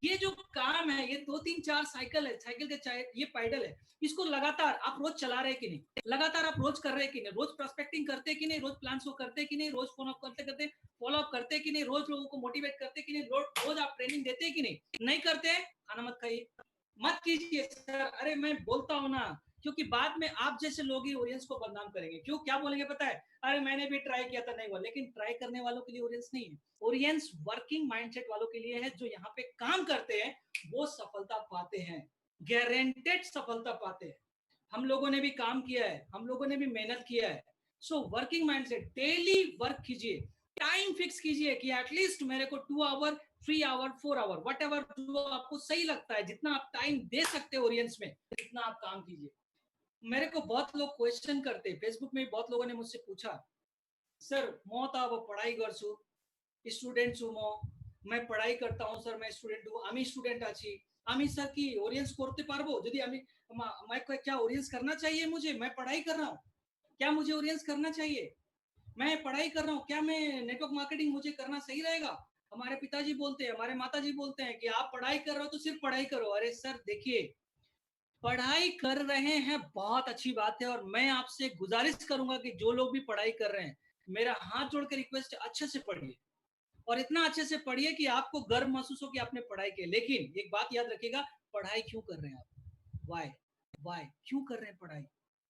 ये जो काम है, ये 2-3-4 साइकिल है, साइकिल के चाहे ये पैडल है, इसको लगातार आप रोज चला रहे कि नहीं, लगातार आप रोज कर रहे कि नहीं, रोज प्रोस्पेक्टिंग करते कि नहीं, रोज प्लान शो करते कि नहीं, रोज फोन अप करते करते फॉलो अप करते कि नहीं, रोज लोगों को मोटिवेट करते कि नहीं, रोज आप ट्रेनिंग देते कि नहीं करते? खाना मत खाइए, मत कीजिए सर, अरे मैं बोलता हूँ ना, क्योंकि बाद में आप जैसे लोग ही ऑडियंस को बदनाम करेंगे। क्यों, क्या बोलेंगे पता है? अरे मैंने भी ट्राई किया था, नहीं हुआ। लेकिन ट्राई करने वालों के लिए ऑडियंस नहीं है, ऑडियंस वर्किंग माइंडसेट वालों के लिए है, जो यहाँ पे काम करते हैं वो सफलता पाते हैं, गारंटेड सफलता पाते हैं। हम लोगों ने भी काम किया है, हम लोगों ने भी मेहनत किया है। So working mindset, daily work कीजिए, टाइम फिक्स कीजिए कि एटलीस्ट मेरे को 2 hour, 3 hour, 4 hour, whatever जो आपको सही लगता है, जितना आप टाइम दे सकते हो ऑडियंस में, इतना आप काम कीजिए। मेरे को बहुत लोग क्वेश्चन करते, फेसबुक में बहुत लोगों ने मुझसे पूछा, सर मैं तो अब पढ़ाई गर्छु, स्टूडेंट छु म, मैं पढ़ाई करता हूँ सर, मैं स्टूडेंट हूँ, আমি স্টুডেন্ট আছি, আমি স্যার কি ওরিয়েন্স করতে পারবো? যদি আমি मैं क्या ओरियंस करना चाहिए मुझे? मैं पढ़ाई कर रहा हूँ, क्या मुझे ओरियंस करना चाहिए? मैं पढ़ाई कर रहा हूँ, क्या मैं नेटवर्क मार्केटिंग मुझे करना सही रहेगा? हमारे पिताजी बोलते हैं, हमारे माताजी बोलते हैं कि आप पढ़ाई कर रहे हो तो सिर्फ पढ़ाई करो। अरे सर देखिए, पढ़ाई कर रहे हैं बहुत अच्छी बात है, और मैं आपसे गुजारिश करूंगा कि जो लोग भी पढ़ाई कर रहे हैं, मेरा हाथ जोड़ के रिक्वेस्ट है, अच्छे से पढ़िए, और इतना अच्छे से पढ़िए कि आपको गर्व महसूस हो कि आपने पढ़ाई की। लेकिन एक बात याद रखिएगा, पढ़ाई क्यों कर रहे हैं आप? वाई वाई क्यों कर रहे हैं पढ़ाई?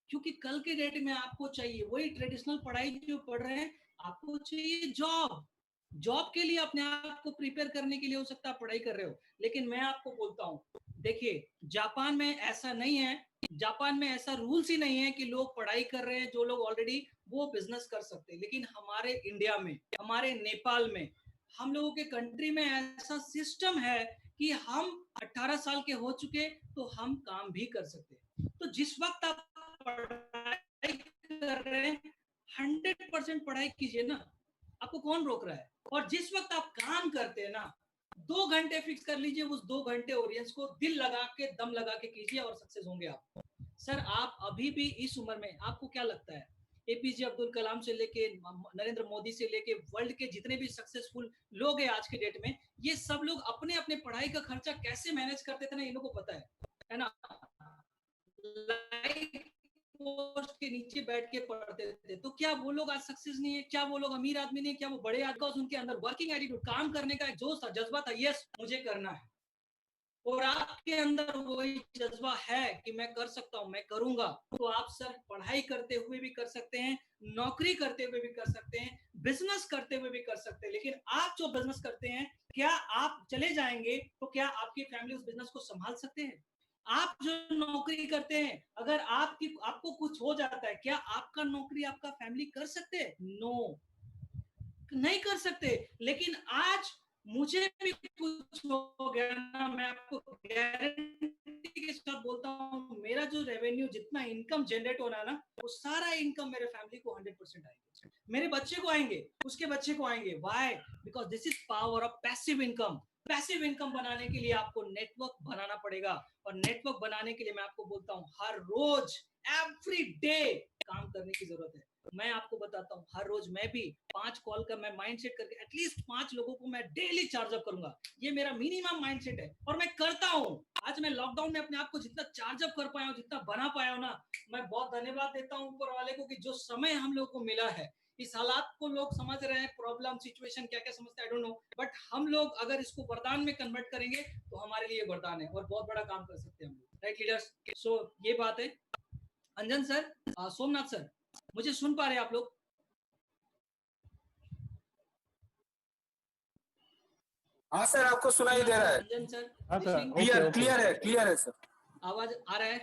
क्योंकि कल के डेट में आपको चाहिए वही ट्रेडिशनल पढ़ाई जो पढ़ रहे हैं, आपको चाहिए जॉब। जॉब के लिए अपने आप को प्रिपेयर करने के लिए हो सकता है पढ़ाई कर रहे हो, लेकिन मैं आपको बोलता हूँ, देखिए जापान में ऐसा नहीं है, जापान में ऐसा रूल्स ही नहीं है कि लोग पढ़ाई कर रहे हैं जो लोग ऑलरेडी वो बिजनेस कर सकते हैं। लेकिन हमारे इंडिया में, हमारे नेपाल में, हम लोगों के कंट्री में ऐसा सिस्टम है कि हम 18 साल के हो चुके तो हम काम भी कर सकते हैं। तो जिस वक्त आप पढ़ाई कर रहे हैं 100% पढ़ाई कीजिए ना, आपको कौन रोक रहा है? और जिस वक्त आप काम करते हैं ना, 2 घंटे फिक्स कर लीजिए, उस 2 घंटे ओरियंस को दिल लगा के, दम लगा के कीजिए और सक्सेस होंगे आप। सर आप अभी भी इस उम्र में, आपको क्या लगता है एपीजे अब्दुल कलाम से लेके नरेंद्र मोदी से लेके वर्ल्ड के जितने भी सक्सेसफुल लोग हैं आज के डेट में, ये सब लोग अपने अपने पढ़ाई का खर्चा कैसे मैनेज करते थे ना, इन लोगों को पता है ना? लाइफ पोस्ट के नीचे बैठ के पढ़ते थे, तो क्या वो लोग आज सक्सेस नहीं है? क्या वो लोग अमीर आदमी नहीं है? क्या वो बड़े आदमी? उनके अंदर वर्किंग एटीट्यूड, काम करने का एक जोश था, जज्बा था, यस मुझे करना है। और आपके अंदर वही जज्बा है कि मैं कर सकता हूं, मैं करूंगा, तो आप सर पढ़ाई करते हुए भी कर सकते हैं, नौकरी करते हुए भी कर सकते हैं, बिजनेस करते हुए भी कर सकते हैं। लेकिन आप जो बिजनेस करते हैं, क्या आप चले जाएंगे तो क्या आपकी फैमिली उस बिजनेस को संभाल सकते हैं? आप जो नौकरी करते हैं, अगर आपको कुछ हो जाता है, क्या आपका नौकरी आपका फैमिली कर सकते हैं? नो, नहीं कर सकते। लेकिन आज मुझे भी कुछ हो गया ना, मैं आपको गारंटी के साथ बोलता हूँ, मेरा जो रेवेन्यू, जितना इनकम जनरेट होना है ना, वो सारा इनकम मेरे फैमिली को 100% आएंगे, मेरे बच्चे को आएंगे, उसके बच्चे को आएंगे। Why? Because this is power of passive income. Passive income बनाने के लिए आपको नेटवर्क बनाना पड़ेगा, और नेटवर्क बनाने के लिए मैं आपको बोलता हूँ, हर रोज, एवरी डे काम करने की जरूरत है। मैं आपको बताता हूँ, हर रोज मैं भी 5 कॉल का मैं माइंडसेट करके एटलीस्ट 5 लोगों को मैं डेली चार्ज अप करूंगा। ये मेरा मिनिमम माइंडसेट है, और मैं करता हूँ। आज मैं लॉकडाउन में अपने आप को जितना चार्ज अप कर पाया हूँ, जितना बना पाया हूँ ना, मैं बहुत धन्यवाद देता हूँ ऊपर वाले को कि जो समय हम लोग को मिला है, इस हालात को लोग समझ रहे हैं, प्रॉब्लम, सिचुएशन क्या क्या समझते हैं, आई डोंट नो, बट हम लोग अगर इसको वरदान में कन्वर्ट करेंगे तो हमारे लिए वरदान है, और बहुत बड़ा काम कर सकते हैं हम लोग, राइट लीडर्स? सो ये बात है। अंजन सर, सोमनाथ सर, मुझे सुन पा रहे हैं आप लोग? हाँ सर, आपको सुनाई दे रहा है। अंजन सर, हाँ सर, क्लियर क्लियर है सर। आवाज आ रहा है?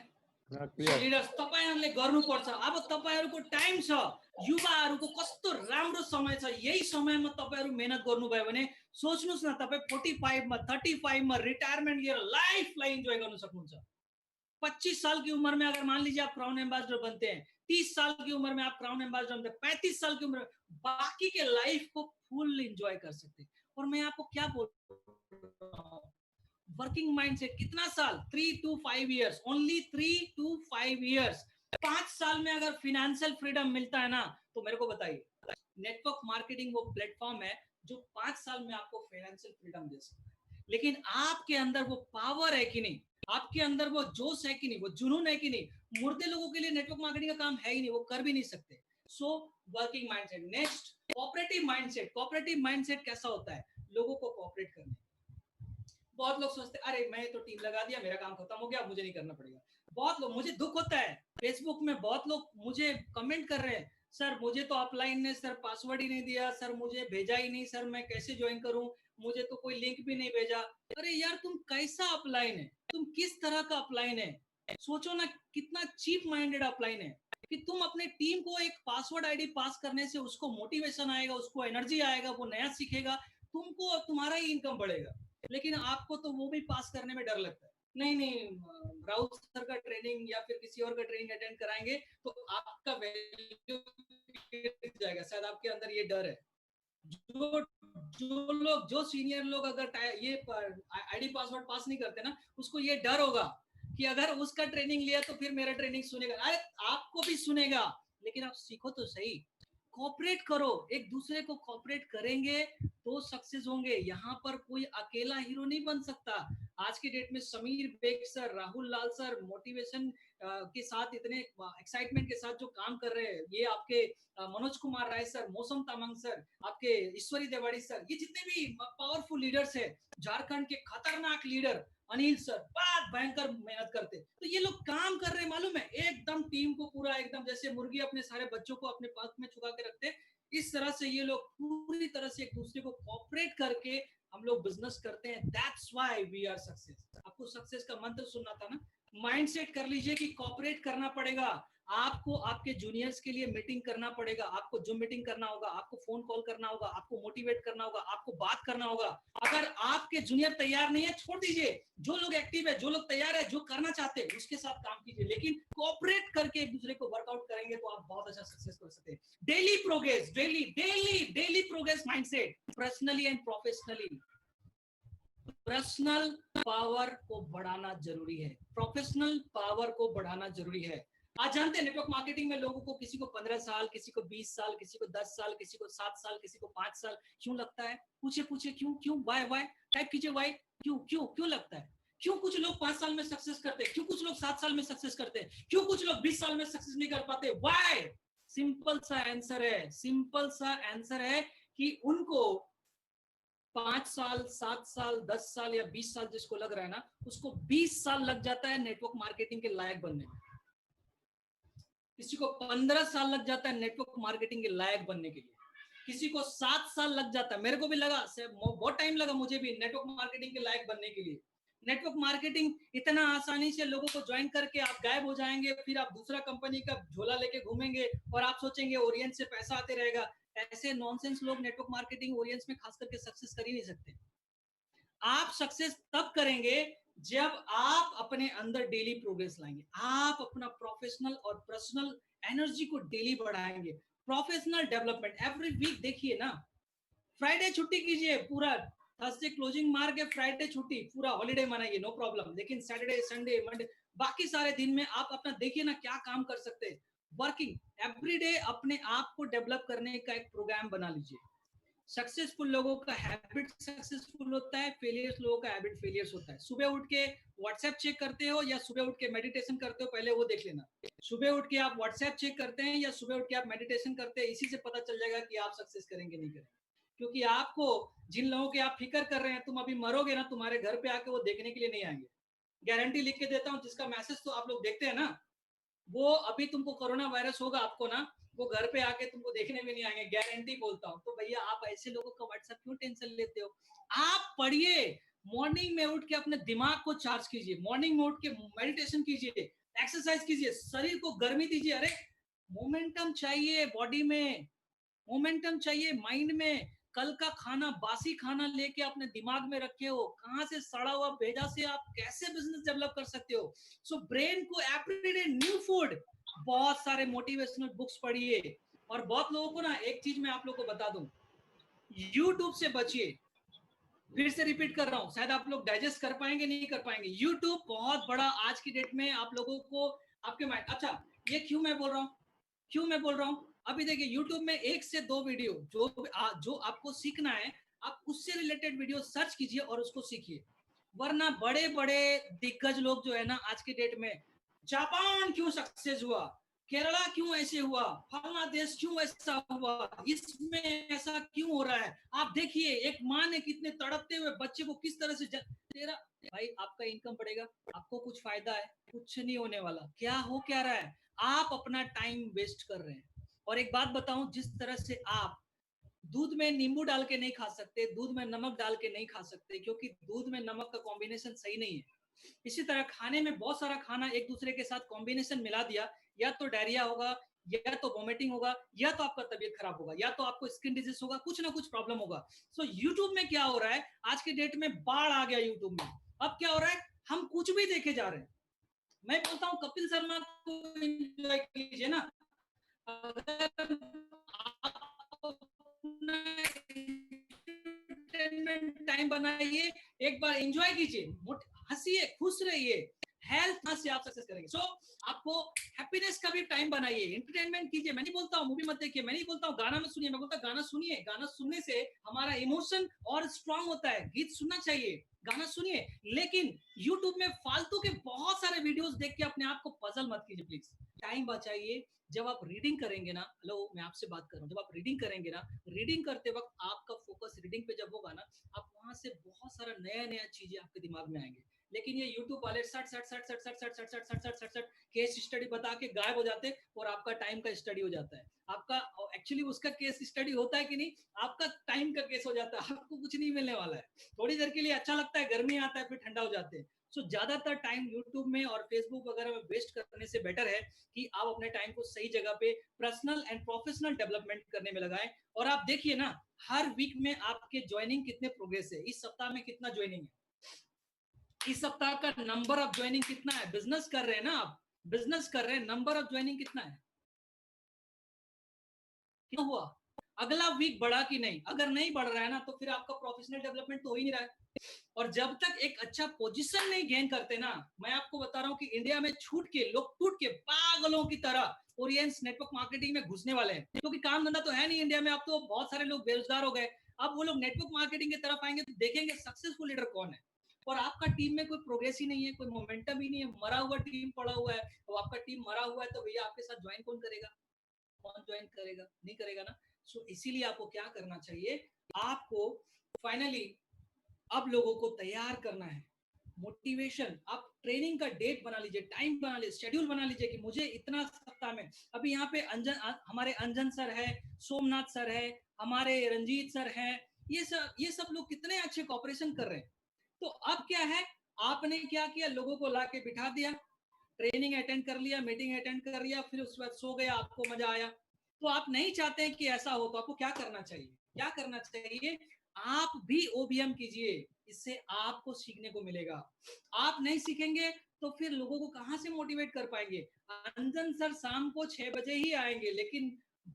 क्लियर। लिडर्स, तपाईहरुले गर्नुपर्छ। अब तपाईहरुको टाइम छ, युवाहरुको कस्तो राम्रो समय छ, यही समयमा तपाईहरु मेहनत गर्नुभयो भने सोच्नुस् न, तपाई 45 मा, 35 मा रिटायरमेन्ट लिएर लाइफलाई एन्जॉय गर्न सक्नुहुन्छ। 25 साल की उम्र में अगर मान लीजिए आप क्राउन एम्बेसडर बनते हैं, 30 साल की उम्र में आप क्राउन एम्बेसडर बनते हैं, 35 साल की उम्र में बाकी के लाइफ को फुल एंजॉय कर सकते हैं। और मैं आपको क्या बोल रहा हूँ, वर्किंग माइंडसेट कितना साल? 3 to 5 years, only 3 to 5 years. 5 साल में अगर फाइनेंशियल फ्रीडम मिलता है ना, तो मेरे को बताइए, नेटवर्क मार्केटिंग वो प्लेटफॉर्म है जो 5 साल में आपको फाइनेंशियल फ्रीडम दे सकता है। लेकिन आपके अंदर वो पावर है कि नहीं, आपके अंदर वो जोश है कि नहीं, वो जुनून है कि नहीं? मुर्दे लोगों के लिए नेटवर्क मार्केटिंग का काम है ही नहीं, वो कर भी नहीं सकते। सो working mindset. Next, cooperative mindset. Cooperative mindset कैसा होता है? लोगों को कोऑपरेट करने। बहुत लोग सोचते हैं, अरे मैं तो टीम लगा दिया, मेरा काम खत्म हो गया, मुझे नहीं करना पड़ेगा। बहुत लोग, मुझे दुख होता है, फेसबुक में बहुत लोग मुझे कमेंट कर रहे हैं, सर मुझे तो अपलाइन ने सर पासवर्ड ही नहीं दिया, सर मुझे भेजा ही नहीं, सर मैं कैसे ज्वाइन करूं, मुझे तो कोई लिंक भी नहीं भेजा। अरे यार, तुम कैसा अपलाइन है? तुम किस तरह का अपलाइन है? सोचो ना, कितना चीप माइंडेड अपलाइन है कि तुम अपने टीम को एक पासवर्ड आईडी पास करने से उसको मोटिवेशन आएगा, उसको एनर्जी आएगा, वो नया सीखेगा, तुमको तुम्हारा ही इनकम बढ़ेगा। लेकिन आपको तो वो भी पास करने में डर लगता है। नहीं, राउत सर का ट्रेनिंग या फिर किसी और का ट्रेनिंग अटेंड कराएंगे तो आपका वैल्यू गिर जाएगा, शायद आपके अंदर ये डर है। जो जो सीनियर लोग अगर ये आईडी पासवर्ड पास नहीं करते ना, उसको ये डर होगा कि अगर उसका ट्रेनिंग लिया तो फिर मेरा ट्रेनिंग सुनेगा। अरे आपको भी सुनेगा, लेकिन आप सीखो तो सही, कोऑपरेट करो, एक दूसरे को कोऑपरेट करेंगे तो सक्सेस होंगे। यहाँ पर कोई अकेला हीरो नहीं बन सकता। आज की डेट में समीर बेग सर, राहुल लाल सर मोटिवेशन के साथ इतने एक्साइटमेंट के साथ जो काम कर रहे हैं, ये आपके मनोज कुमार राय सर, मौसम तामंग सर, आपके ईश्वरी देवाड़ी सर, ये जितने भी पावरफुल लीडर्स है, झारखंड के खतरनाक लीडर अनिल सर, बहुत भयंकर मेहनत करते। तो ये लोग काम कर रहे हैं मालूम है, एकदम टीम को पूरा एकदम जैसे मुर्गी अपने सारे बच्चों को अपने पास में छुपा के रखते, इस तरह से ये लोग पूरी तरह से एक दूसरे को कोऑपरेट करके हम लोग बिजनेस करते हैं। That's why we are success. आपको सक्सेस का मंत्र सुनना था ना, माइंडसेट कर लीजिए कि कोऑपरेट करना पड़ेगा आपको, आपके जूनियर्स के लिए मीटिंग करना पड़ेगा, आपको जूम मीटिंग करना होगा, आपको फोन कॉल करना होगा, आपको मोटिवेट करना होगा, आपको बात करना होगा। अगर आपके जूनियर तैयार नहीं है, छोड़ दीजिए। जो लोग एक्टिव है, जो लोग तैयार है, जो करना चाहते हैं, उसके साथ काम कीजिए, लेकिन कोऑपरेट करके एक दूसरे को वर्कआउट करेंगे तो आप बहुत अच्छा सक्सेस कर सकते हैं। Daily progress, daily progress mindset, personally and professionally. Personal power को बढ़ाना जरूरी है, प्रोफेशनल पावर को बढ़ाना जरूरी है। आज जानते हैं नेटवर्क मार्केटिंग में लोगों को, किसी को 15 साल, किसी को 20 साल, किसी को 10 साल, किसी को 7 साल, किसी को 5 साल क्यों लगता है? पूछे क्यों वाई टाइप कीजिए, वाई क्यों लगता है? क्यों कुछ लोग 5 साल में सक्सेस करते हैं, क्यों कुछ लोग 7 साल में सक्सेस करते हैं, क्यों कुछ लोग 20 साल में सक्सेस नहीं कर पाते? वाई? सिंपल सा आंसर है कि उनको 5 साल, 7 साल, 10 साल या 20 साल जिसको लग रहा है ना, उसको 20 साल लग जाता है नेटवर्क मार्केटिंग के लायक बनने में। किसी को 15 साल लग जाता है नेटवर्क मार्केटिंग के लायक बनने के लिए, किसी को 7 साल लग जाता है। मेरे को भी लगा, बहुत टाइम लगा मुझे भी नेटवर्क मार्केटिंग के लायक बनने के लिए। नेटवर्क मार्केटिंग इतना आसानी से लोगों को ज्वाइन करके आप गायब हो जाएंगे, फिर आप दूसरा कंपनी का झोला लेके घूमेंगे और आप सोचेंगे ओरिएंट से पैसा आते रहेगा। ऐसे नॉनसेंस लोग नेटवर्क मार्केटिंग ओरिएंट में खास करके सक्सेस कर ही नहीं सकते। आप सक्सेस तब करेंगे जब आप अपने अंदर डेली प्रोग्रेस लाएंगे, आप अपना प्रोफेशनल और पर्सनल एनर्जी को डेली बढ़ाएंगे। प्रोफेशनल डेवलपमेंट एवरी वीक, देखिए ना, फ्राइडे छुट्टी कीजिए, पूरा थर्सडे क्लोजिंग मार के फ्राइडे छुट्टी, पूरा हॉलीडे मनाइए, नो प्रॉब्लम। लेकिन सैटरडे, संडे, मंडे, बाकी सारे दिन में आप अपना देखिए ना क्या काम कर सकते हैं। वर्किंग एवरीडे अपने आप को डेवलप करने का एक प्रोग्राम बना लीजिए। सक्सेसफुल लोगों का हैबिट सक्सेसफुल होता है, फेलियर्स लोगों का हैबिट फेलियर्स होता है। सुबह उठ के व्हाट्सएप चेक करते हो या सुबह उठ के मेडिटेशन करते हो, पहले वो देख लेना। सुबह उठ के आप व्हाट्सएप चेक करते हैं या सुबह उठ के आप मेडिटेशन करते हैं, इसी से पता चल जाएगा कि आप सक्सेस करेंगे नहीं करेंगे। क्योंकि आपको जिन लोगों की आप फिक्र कर रहे हैं, तुम अभी मरोगे ना, तुम्हारे घर पे आके वो देखने के लिए नहीं आएंगे। गारंटी लिख के देता हूँ, जिसका मैसेज तो आप लोग देखते हैं ना, वो अभी तुमको कोरोना वायरस होगा आपको ना, वो घर पे आके तुमको देखने में नहीं आएंगे, गारंटी बोलता हूँ। तो भैया आप ऐसे लोगों का व्हाट्सएप क्यों टेंशन लेते हो? आप पढ़िए, मॉर्निंग में उठ के अपने दिमाग को चार्ज कीजिए, मॉर्निंग में उठ के मेडिटेशन कीजिए, एक्सरसाइज कीजिए, शरीर को गर्मी दीजिए। अरे मोमेंटम चाहिए बॉडी में, मोमेंटम चाहिए माइंड में। कल का खाना, बासी खाना लेके अपने दिमाग में रखे हो, कहां से सड़ा हुआ भेजा से आप कैसे बिजनेस डेवलप कर सकते हो? सो ब्रेन को एवरीडे न्यू फूड, बहुत सारे मोटिवेशनल बुक्स पढ़िए। और बहुत लोगों को ना, एक चीज मैं आप लोगों को बता दूं, यूट्यूब से बचिए। फिर से रिपीट कर रहा हूं, शायद आप लोग डाइजेस्ट कर पाएंगे नहीं कर पाएंगे। यूट्यूब बहुत बड़ा आज की डेट में आप लोगों को आपके माइंड, अच्छा ये क्यों मैं बोल रहा हूं, अभी देखिए यूट्यूब में 1 से 2 वीडियो जो आपको सीखना है, आप उससे रिलेटेड वीडियो सर्च कीजिए और उसको सीखिए। वरना बड़े बड़े दिग्गज लोग जो है ना आज के डेट में, जापान क्यों सक्सेस हुआ, केरला क्यों ऐसे हुआ, फलाना देश क्यों ऐसा हुआ, इसमें ऐसा क्यों हो रहा है, आप देखिए एक माँ ने कितने तड़पते हुए बच्चे को किस तरह से तेरा भाई, आपका इनकम बढ़ेगा, आपको कुछ फायदा है? कुछ नहीं होने वाला। क्या रहा है, आप अपना टाइम वेस्ट कर रहे हैं। और एक बात बताऊं, जिस तरह से आप दूध में नींबू डाल के नहीं खा सकते, दूध में नमक डाल के नहीं खा सकते, क्योंकि दूध में नमक का कॉम्बिनेशन सही नहीं है। इसी तरह खाने में बहुत सारा खाना एक दूसरे के साथ कॉम्बिनेशन मिला दिया, या तो डायरिया होगा, या तो वॉमिटिंग होगा, या तो आपका तबीयत खराब होगा, या तो आपको स्किन डिजीज होगा, कुछ ना कुछ प्रॉब्लम होगा। सो यूट्यूब में क्या हो रहा है आज के डेट में, बाढ़ आ गया यूट्यूब में। अब क्या हो रहा है, हम कुछ भी देखे जा रहे हैं। मैं बोलता हूँ कपिल शर्मा को एंजॉय कीजिए ना, अगर आप टाइम बनाइए, एक बार एंजॉय कीजिए, हंसिए, खुश रहिए, हेल्थ से आप सक्सेस करेंगे। सो आपको हैप्पीनेस का भी टाइम बनाइए, एंटरटेनमेंट कीजिए। मैं नहीं बोलता हूँ मूवी मत देखिए, मैं नहीं बोलता हूँ गाना मत सुनिए, मैं बोलता हूँ गाना सुनिए। गाना सुनने से हमारा इमोशन और स्ट्रांग होता है। गीत सुनना चाहिए, गाना सुनिए, लेकिन यूट्यूब में फालतू के बहुत सारे वीडियोस देख के अपने आप को पजल मत कीजिए प्लीज। टाइम बचाइए। जब आप रीडिंग करेंगे ना, हेलो मैं आपसे बात कर रहा हूँ, जब आप रीडिंग करेंगे ना, रीडिंग करते वक्त आपका फोकस रीडिंग पे जब होगा ना, आप वहां से बहुत सारा नया नया चीजें आपके दिमाग में आएंगे। लेकिन ये यूट्यूब वाले सट सट सट सट सट सट सट सट सट सट सट सट केस स्टडी बता के गायब हो जाते हैं और आपका टाइम का स्टडी हो जाता है। आपका एक्चुअली उसका केस स्टडी होता है कि नहीं, आपका टाइम का केस हो जाता है। आपको कुछ नहीं मिलने वाला है। थोड़ी देर के लिए अच्छा लगता है, गर्मी आता है, फिर ठंडा हो जाते हैं। सो ज्यादातर टाइम यूट्यूब में और फेसबुक वगैरह में वेस्ट करने से बेटर है कि आप अपने टाइम को सही जगह पे पर्सनल एंड प्रोफेशनल डेवलपमेंट करने में लगाएं। और आप देखिए ना, हर वीक में आपके ज्वाइनिंग कितने प्रोग्रेस है, इस सप्ताह में कितना ज्वाइनिंग है, इस सप्ताह का नंबर ऑफ ज्वाइनिंग कितना है। बिजनेस कर रहे हैं ना आप, बिजनेस कर रहे हैं, नंबर ऑफ ज्वाइनिंग कितना है, क्या हुआ, अगला वीक बढ़ा कि नहीं। अगर नहीं बढ़ रहा है ना, तो फिर आपका प्रोफेशनल डेवलपमेंट तो हो ही नहीं रहा है। और जब तक एक अच्छा पोजीशन नहीं गेन करते ना, मैं आपको बता रहा हूं कि इंडिया में छूट के लोग टूट के पागलों की तरह ओरिएंट्स नेटवर्क मार्केटिंग में घुसने वाले हैं, क्योंकि काम धंधा तो है नहीं इंडिया में। अब तो बहुत सारे लोग बेरोजगार हो गए। अब वो लोग नेटवर्क मार्केटिंग की तरफ आएंगे तो देखेंगे सक्सेसफुल लीडर कौन है। और आपका टीम में कोई प्रोग्रेस ही नहीं है, कोई मोमेंटम ही नहीं है, मरा हुआ टीम पड़ा हुआ है। तो आपका टीम मरा हुआ है, तो भैया आपके साथ ज्वाइन कौन करेगा, कौन ज्वाइन करेगा, नहीं करेगा ना। सो इसीलिए आपको क्या करना चाहिए, आपको फाइनली अब लोगों को तैयार करना है। मोटिवेशन, आप ट्रेनिंग का डेट बना लीजिए, टाइम बना लीजिए, शेड्यूल बना लीजिए कि मुझे इतना सप्ताह में। अभी यहाँ पे हमारे अंजन सर है, सोमनाथ सर है, हमारे रंजीत सर है, ये सब लोग कितने अच्छे कॉपरेशन कर रहे हैं। तो अब क्या है, आपने क्या किया, लोगों को लाके बिठा दिया, ट्रेनिंग अटेंड कर लिया, मीटिंग अटेंड कर लिया, फिर उसके बाद सो गया, आपको मजा आया। तो आप नहीं चाहते हैं कि ऐसा हो, तो आपको क्या करना चाहिए, क्या करना चाहिए, आप भी ओबीएम कीजिए। इससे आपको सीखने को मिलेगा। आप नहीं सीखेंगे तो फिर लोगों को कहां से मोटिवेट कर पाएंगे। अंजन सर शाम को 6 बजे ही आएंगे, लेकिन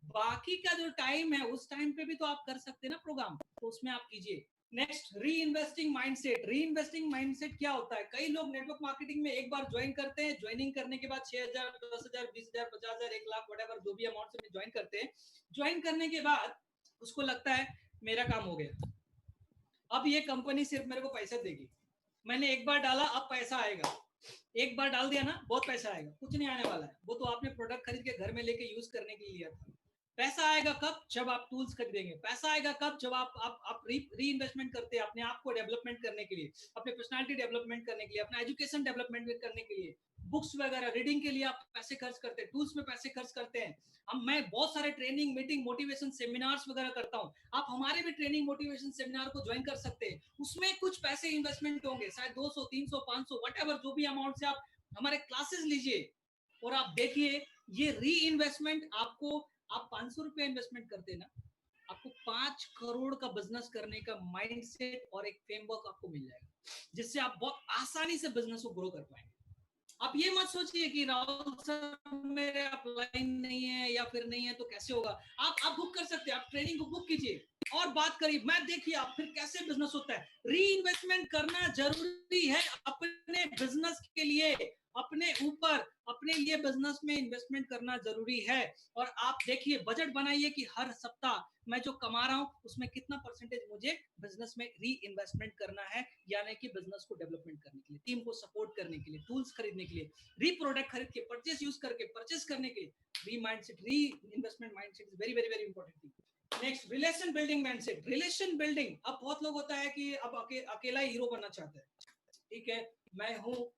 बाकी का जो टाइम है उस टाइम पे भी तो आप कर सकते हैं ना प्रोग्राम, तो उसमें आप कीजिए। नेक्स्ट, री इन्वेस्टिंग माइंडसेट। री इन्वेस्टिंग माइंडसेट क्या होता है, कई लोग नेटवर्क मार्केटिंग में एक बार ज्वाइन करते हैं, ज्वाइनिंग करने के बाद 6,000, 10,000, 20,000, 50,000, 1 लाख, व्हाटएवर जो भी अमाउंट से ज्वाइन करते हैं। ज्वाइन करने के बाद उसको लगता है मेरा काम हो गया, अब ये कंपनी सिर्फ मेरे को पैसा देगी, मैंने एक बार डाला अब पैसा आएगा। एक बार डाल दिया ना, बहुत पैसा आएगा, कुछ नहीं आने वाला है। वो तो आपने प्रोडक्ट खरीद के घर में लेके यूज करने के लिए लिया था। पैसा आएगा कब, जब आप टूल्स खरीदेंगे। पैसा आएगा कब, जब आप री इन्वेस्टमेंट करते हैं अपने आप को डेवलपमेंट करने के लिए, अपने पर्सनालिटी डेवलपमेंट करने के लिए, अपना एजुकेशन डेवलपमेंट करने के लिए, बुक्स वगैरह रीडिंग के लिए आप पैसे खर्च करते हैं, टूल्स में पैसे खर्च करते हैं। हम मैं बहुत सारे ट्रेनिंग, मीटिंग, मोटिवेशन सेमिनार्स वगैरह करता हूँ। आप हमारे भी ट्रेनिंग, मोटिवेशन सेमिनार को ज्वाइन कर सकते हैं। उसमें कुछ पैसे इन्वेस्टमेंट होंगे, शायद 200, 300, 500, व्हाटएवर जो भी अमाउंट से आप हमारे क्लासेस लीजिए और आप देखिए ये री इन्वेस्टमेंट आपको, आप 500 रुपया इन्वेस्टमेंट करते ना, आपको 5 करोड़ का बिजनेस करने का माइंडसेट और एक फ्रेमवर्क आपको मिल जाएगा, जिससे आप बहुत आसानी से बिजनेस को ग्रो कर पाएंगे। आप ये मत सोचिए कि राहुल सर मेरे अपलाइन नहीं है या फिर नहीं है तो कैसे होगा। आप बुक कर सकते हैं, आप ट्रेनिंग को बुक कीजिए और बात करिए, मैं देखिए आप फिर कैसे बिजनेस होता है। री इन्वेस्टमेंट करना जरूरी है अपने बिजनेस के लिए, अपने ऊपर, अपने लिए बिजनेस में इन्वेस्टमेंट करना जरूरी है। और आप देखिए, बजट बनाइए कि हर सप्ताह मैं जो कमा रहा हूं उसमें कितना परसेंटेज मुझे बिजनेस में री इन्वेस्टमेंट करना है, यानी कि बिजनेस को डेवलपमेंट करने के लिए, टीम को सपोर्ट करने के लिए, टूल्स खरीदने के लिए, री प्रोडक्ट खरीद के परचेस यूज करके परचेस करने के लिए। री माइंडसेट, री investment mindset is very very very important thing. Next, relation building mindset. Relation building, अब बहुत लोग होता है कि अब अकेला ही हीरो बनना चाहते हैं। ठीक है, मैं हूँ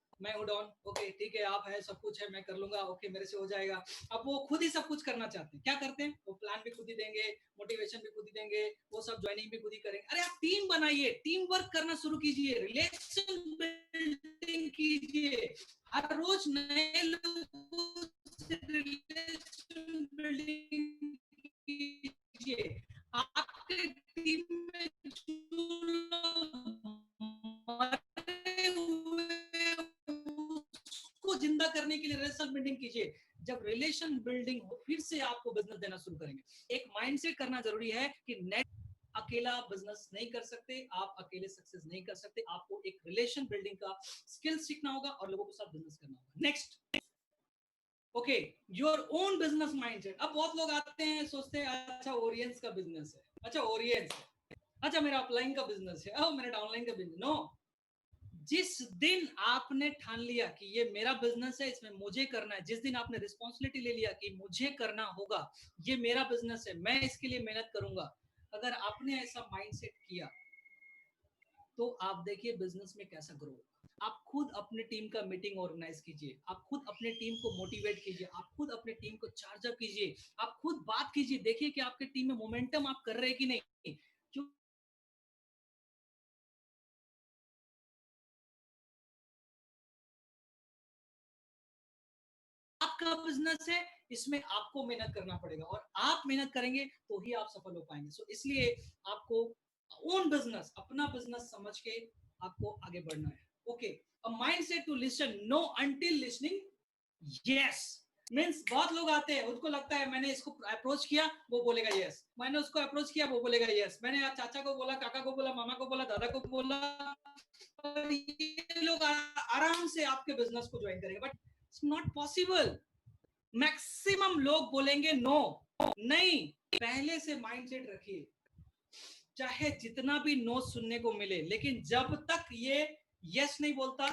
डॉन, ओके ठीक है, आप है, सब कुछ है, मैं कर लूंगा, ओके मेरे से हो जाएगा। अब वो खुद ही सब कुछ करना चाहते हैं। क्या करते हैं, वो प्लान भी खुद ही देंगे, मोटिवेशन भी खुद ही देंगे, वो सब ज्वाइनिंग भी खुद ही करेंगे। अरे आप टीम बनाइए, टीम वर्क करना शुरू कीजिए, रिलेशन बिल्डिंग कीजिए, हर रोज नए लोगों से रिलेशन बिल्डिंग कीजिए। आपके टीम में जो मरे हुए उसको जिंदा करने के लिए रिलेशन बिल्डिंग कीजिए। जब रिलेशन बिल्डिंग हो, फिर से आपको बिजनेस देना शुरू करेंगे। एक माइंडसेट करना जरूरी है कि नेट अकेला बिजनेस नहीं कर सकते, आप अकेले सक्सेस नहीं कर सकते, आपको एक रिलेशन बिल्डिंग का स्किल सीखना होगा और लोगों के साथ बिजनेस करना होगा। Next, okay, your own business mindset. अब बहुत लोग आते हैं सोचते हैं अच्छा ओरियंस का बिजनेस है, अच्छा ओरियंस है, अच्छा मेरा अपलाइन का बिजनेस है, मेरा डाउनलाइन का बिजनेस। नो, जिस दिन आपने ठान लिया कि ये मेरा बिजनेस है, इसमें मुझे करना है, जिस दिन आपने रिस्पॉन्सिबिलिटी ले लिया कि मुझे करना होगा, ये मेरा बिजनेस है, मैं इसके लिए मेहनत करूंगा, अगर आपने ऐसा माइंडसेट किया तो आप देखिए बिजनेस में कैसा ग्रो होगा। आप खुद अपने टीम का मीटिंग ऑर्गेनाइज कीजिए, आप खुद अपने टीम को मोटिवेट कीजिए, आप खुद अपने टीम को चार्ज अप कीजिए, आप खुद बात कीजिए, देखिए कि आपके टीम में मोमेंटम आप कर रहे हैं कि नहीं। क्यों आपका बिजनेस है, इसमें आपको मेहनत करना पड़ेगा और आप मेहनत करेंगे तो ही आप सफल हो पाएंगे। सो इसलिए आपको ओन बिजनेस, अपना बिजनेस समझ के आपको आगे बढ़ना है। Okay, a mindset to listen no until listening yes. Means बहुत लोग आते हैं, उनको लगता है मैंने इसको अप्रोच किया वो बोलेगा यस, मैंने उसको अप्रोच किया वो बोलेगा यस, मैंने चाचा को बोला, काका को बोला, मामा को बोला, दादा को बोला, और ये लोग आराम से आपके बिजनेस को ज्वाइन करेंगे, but it's not possible. Maximum लोग बोलेंगे नो। नहीं, पहले से माइंडसेट रखिए, चाहे जितना भी नो सुनने को मिले, लेकिन जब तक ये यस नहीं बोलता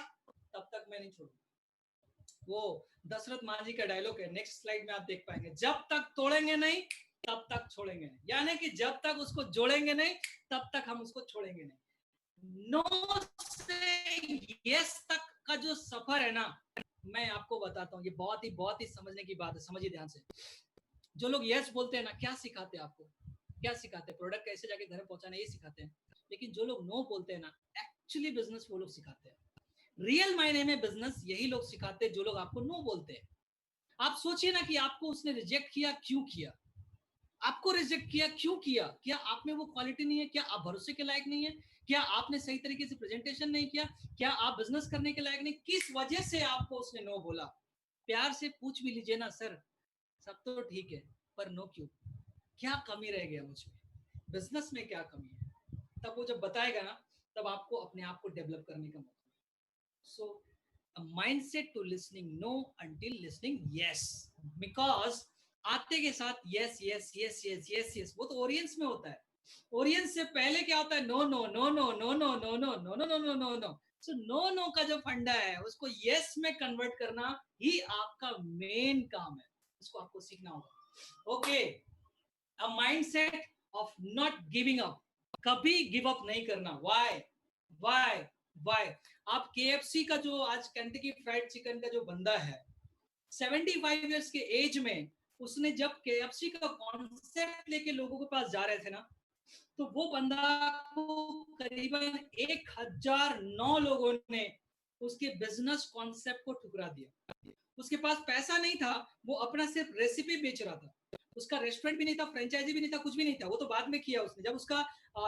तब तक मैं नहीं छोड़ूंगा। वो दशरथ मांझी का डायलॉग है, नेक्स्ट स्लाइड में आप देख पाएंगे, जब तक तोड़ेंगे नहीं तब तक छोड़ेंगे नहीं, यानी कि जब तक उसको जोड़ेंगे नहीं तब तक हम उसको छोड़ेंगे नहीं। नो से यस तक का जो सफर है ना, मैं आपको बताता हूँ, ये बहुत ही समझने की बात है, समझिए ध्यान से। जो लोग यस बोलते हैं ना, क्या सिखाते हैं आपको, क्या सिखाते हैं, प्रोडक्ट कैसे जाके घर पहुंचाना, ये सिखाते हैं। लेकिन जो लोग नो बोलते हैं ना, एक्चुअली बिजनेस वो लोग सिखाते हैं, रियल मायने में बिजनेस यही लोग सिखाते हैं जो लोग आपको नो बोलते हैं। आप सोचिए ना कि आपको उसने रिजेक्ट किया, क्यों किया, आपको रिजेक्ट किया क्यों किया, क्या आप में वो क्वालिटी नहीं है, क्या आप भरोसे के लायक नहीं है, क्या आपने सही तरीके से प्रेजेंटेशन नहीं किया, क्या आप बिजनेस करने के लायक नहीं, किस वजह से आपको उसने नो बोला। प्यार से पूछ भी लीजिए ना, सर सब तो ठीक है पर नो क्यों, क्या कमी रह गया मुझ में, बिजनेस में क्या कमी है, तब वो जब बताएगा ना तब आपको अपने आप को डेवलप करने का मौका। सो a mindset to listening no until listening yes, because आते के साथ yes yes yes yes yes yes, वो तो ऑडियंस में होता है, ऑडियंस से पहले क्या होता है, no no no no no no no no no no no no no no. So no no का जो फंडा है उसको यस में कन्वर्ट करना ही आपका मेन काम है, उसको आपको सीखना होगा। Okay, a mindset of not giving up, कभी गिव अप नहीं करना। Why why why? आप KFC का जो आज केंटकी फ्राइड चिकन का जो बंदा है 75 इयर्स के एज में, उसने जब KFC का कॉन्सेप्ट लेके लोगों के पास जा रहे थे ना, तो वो बंदा को करीबन 1009 लोगों ने उसके बिजनेस कॉन्सेप्ट को ठुकरा दिया। उसके पास पैसा नहीं था, वो अपना सिर्फ रेसिपी बेच रहा था, उसका रेस्टोरेंट भी नहीं था, फ्रेंचाइजी भी नहीं था, कुछ भी नहीं था, वो तो बाद में किया उसने, जब उसका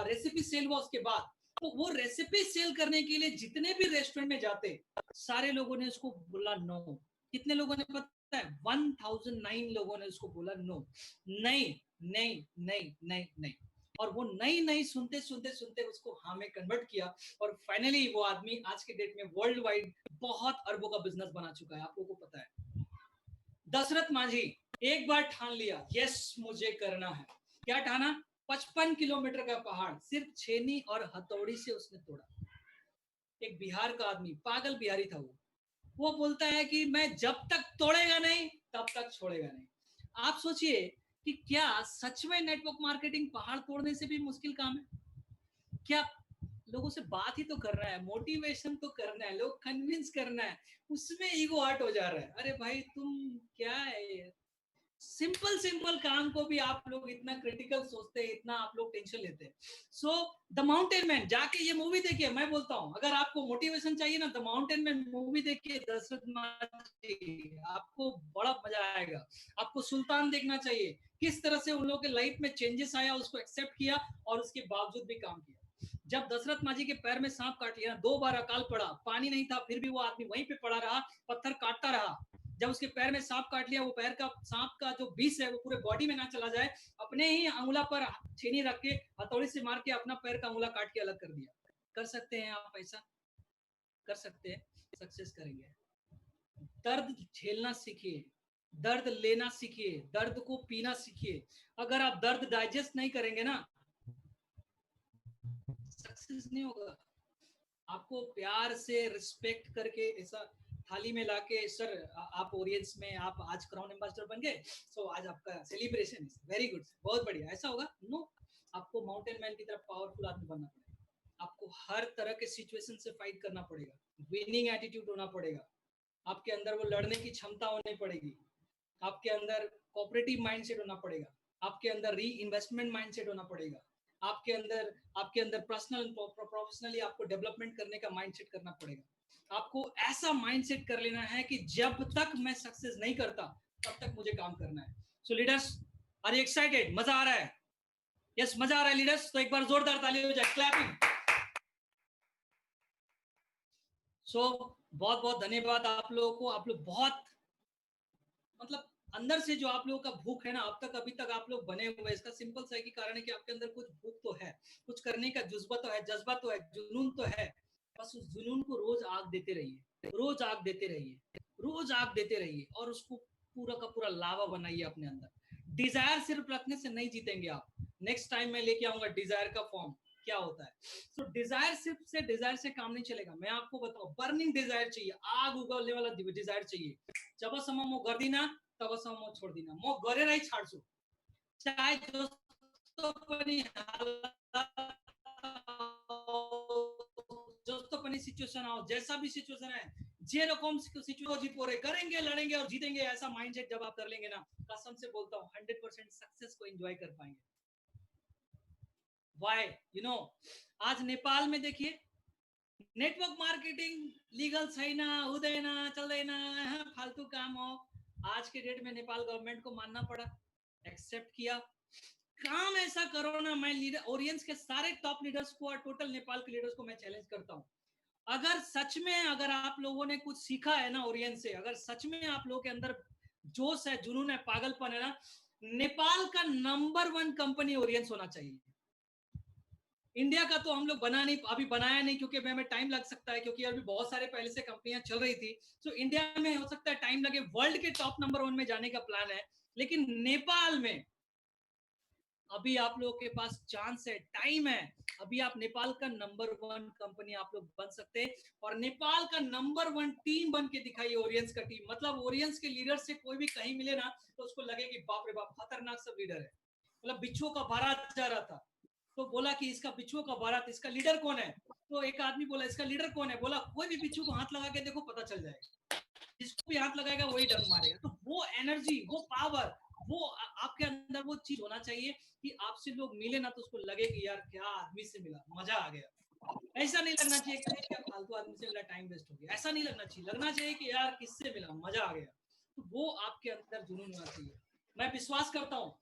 रेसिपी सेल हुआ उसके बाद। तो वो रेसिपी सेल करने के लिए जितने भी रेस्टोरेंट में जाते, सारे लोगों ने उसको बोला नो। कितने लोगों ने पता है? 1009 लोगों ने उसको बोला नो, नहीं नहीं नहीं नहीं नहीं। और वो नई नई सुनते सुनते सुनते उसको हाँ में कन्वर्ट किया, और फाइनली वो आदमी आज के डेट में वर्ल्ड वाइड बहुत अरबों का बिजनेस बना चुका है, आपको को पता है। दशरथ मांझी एक बार ठान लिया, यस मुझे करना है। क्या ठाना? 55 किलोमीटर का पहाड़ सिर्फ छेनी और हथौड़ी से उसने तोड़ा। एक बिहार का आदमी, पागल बिहारी था वो बोलता है कि मैं जब तक तोड़ेगा नहीं तब तक छोड़ेगा नहीं। आप सोचिए कि क्या सच में नेटवर्क मार्केटिंग पहाड़ तोड़ने से भी मुश्किल काम है? क्या लोगों से बात ही तो करना है, मोटिवेशन तो करना है, लोग कन्विंस करना है, उसमें ईगो हर्ट हो जा रहा है। अरे भाई तुम क्या है, सिंपल सिंपल काम को भी आप लोग इतना क्रिटिकल सोचते हैं, इतना आप लोग टेंशन लेते हैं। सो द माउंटेन मैन, जाके ये मूवी देखिए, मैं बोलता हूँ अगर आपको मोटिवेशन चाहिए ना, द माउंटेन मैन मूवी देखिए, दशरथ मांझी, आपको बड़ा मजा आएगा। आपको सुल्तान देखना चाहिए, किस तरह से उन लोगों के लाइफ में चेंजेस आया, उसको एक्सेप्ट किया और उसके बावजूद भी काम किया। जब दशरथ मांझी के पैर में सांप काट लिया, 2 बार अकाल पड़ा, पानी नहीं था, फिर भी वो आदमी वहीं पे पड़ा रहा, पत्थर काटता रहा। जब उसके पैर में सांप काट लिया, वो पैर का सांप का जो विष है वो पूरे बॉडी में ना चला जाए, अपने ही अंगुला पर छेनी रख के हथौड़ी से मार के अपना पैर का अंगुला काट के अलग कर दिया। कर सकते हैं आप ऐसा? कर सकते हैं, सक्सेस करेंगे। दर्द झेलना सीखिए, दर्द लेना सीखिए, दर्द को पीना सीखिए। अगर आप दर्द डाइजेस्ट नहीं करेंगे ना, सक्सेस नहीं होगा। आपको प्यार से रिस्पेक्ट करके ऐसा थाली में लाके, सर आप ओरियंस में आप आज क्राउन एम्बेसडर बन गए, सो आज आपका सेलिब्रेशन है, वेरी गुड, बहुत बढ़िया, ऐसा होगा? नो, आपको माउंटेन मैन की तरह पावरफुल आदमी बनना पड़ेगा। आपको हर तरह के सिचुएशन से फाइट करना पड़ेगा, विनिंग एटीट्यूड होना पड़ेगा, आपके अंदर वो लड़ने की क्षमता होनी पड़ेगी, आपके अंदर कोऑपरेटिव माइंडसेट होना पड़ेगा, आपके अंदर री इन्वेस्टमेंट माइंडसेट होना पड़ेगा, आपके अंदर पर्सनल प्रोफेशनली आपको डेवलपमेंट करने का माइंडसेट करना पड़ेगा। आपको ऐसा माइंडसेट कर लेना है कि जब तक मैं सक्सेस नहीं करता तब तक मुझे काम करना है। सो लीडर्स, आर यू एक्साइटेड? मजा आ रहा है? यस, मजा आ रहा है लीडर्स? तो एक बार जोरदार ताली हो जाए, क्लैपिंग। सो बहुत बहुत धन्यवाद आप लोगों को। आप लोग बहुत मतलब अंदर से जो आप लोगों का भूख है ना, अब तक अभी तक आप लोग बने हुए, इसका सिंपल सा एक ही कारण है कि आपके अंदर कुछ भूख तो है, कुछ करने का जज्बा तो है, जज्बा तो है, जुनून तो है। बस उस जुनून को रोज आग देते रहिए, रोज आग देते रहिए, रोज आग देते रहिए, और उसको पूरा का पूरा लावा बनाइए अपने अंदर। डिजायर सिर्फ रखने से नहीं जीतेंगे आप। नेक्स्ट टाइम मैं लेके आऊंगा डिजायर का फॉर्म क्या होता है। तो डिजायर से काम नहीं चलेगा। मैं आपको बताऊं, बर्निंग डिजायर चाहिए, आग उगलने वाला डिजायर चाहिए। जब समय मो कर देना तब समय मो छोड़ देना, मो गरेर ही छाड्छु, चाहे जस्तो पनि जस्तो पनि सिचुएशन आओ, जैसा भी सिचुएशन है, जे रकम सिचुएशन जीत रहे, करेंगे, लड़ेंगे और जीतेंगे, ऐसा माइंडसेट जब आप कर लेंगे ना, कसम से बोलता हूँ 100% सक्सेस को एंजॉय कर पाएंगे। वाई यू नो, आज नेपाल में देखिए नेटवर्क मार्केटिंग लीगल छैन, हुँदैन, चल्दैन, फालतू काम हो। आज के डेट में नेपाल गवर्नमेंट को मानना पड़ा, एक्सेप्ट किया। काम ऐसा करो ना, मैं लीडर ओरियंस के सारे टॉप लीडर्स को और टोटल नेपाल के लीडर्स को मैं चैलेंज करता हूं, अगर सच में अगर आप लोगों ने कुछ सीखा है ना ओरियंस से, अगर सच में आप लोगों के अंदर जोश है, जुनून है, पागलपन है ना, नेपाल का नंबर 1 कंपनी ओरियंस होना चाहिए। इंडिया का तो हम लोग अभी बनाया नहीं, क्योंकि हमें टाइम लग सकता है, क्योंकि अभी बहुत सारे पहले से कंपनियां चल रही थी। तो इंडिया में हो सकता है टाइम लगे, वर्ल्ड के टॉप नंबर 1 में जाने का प्लान है, लेकिन नेपाल में अभी आप लोगों के पास चांस है, टाइम है। अभी आप नेपाल का नंबर 1 कंपनी आप लोग बन सकते हैं, और नेपाल का नंबर 1 टीम बन के दिखाइए, ओरियंस का टीम। मतलब ओरियंस के लीडर से कोई भी कहीं मिले ना, तो उसको लगे कि बाप रे बाप, खतरनाक सब लीडर है। मतलब बिच्छुओं का बारात जा रहा था, तो बोला कि इसका बिच्छुओं का बारात, इसका लीडर कौन है? तो एक आदमी बोला इसका लीडर कौन है? बोला कोई भी बिच्छू को हाथ लगा के देखो, पता चल जाएगा, जिसको भी हाथ लगाएगा वही डंक मारेगा। तो वो एनर्जी, वो पावर, वो आपके अंदर वो चीज होना चाहिए कि आपसे लोग मिले ना, तो उसको लगे कि यार क्या आदमी से मिला, मजा आ गया। ऐसा नहीं लगना चाहिए कि क्या फालतू आदमी से मिला, टाइम वेस्ट हो गया, ऐसा नहीं लगना चाहिए। लगना चाहिए कि यार किससे मिला, मजा आ गया। तो वो आपके अंदर जुनून होना चाहिए। मैं विश्वास करता हूँ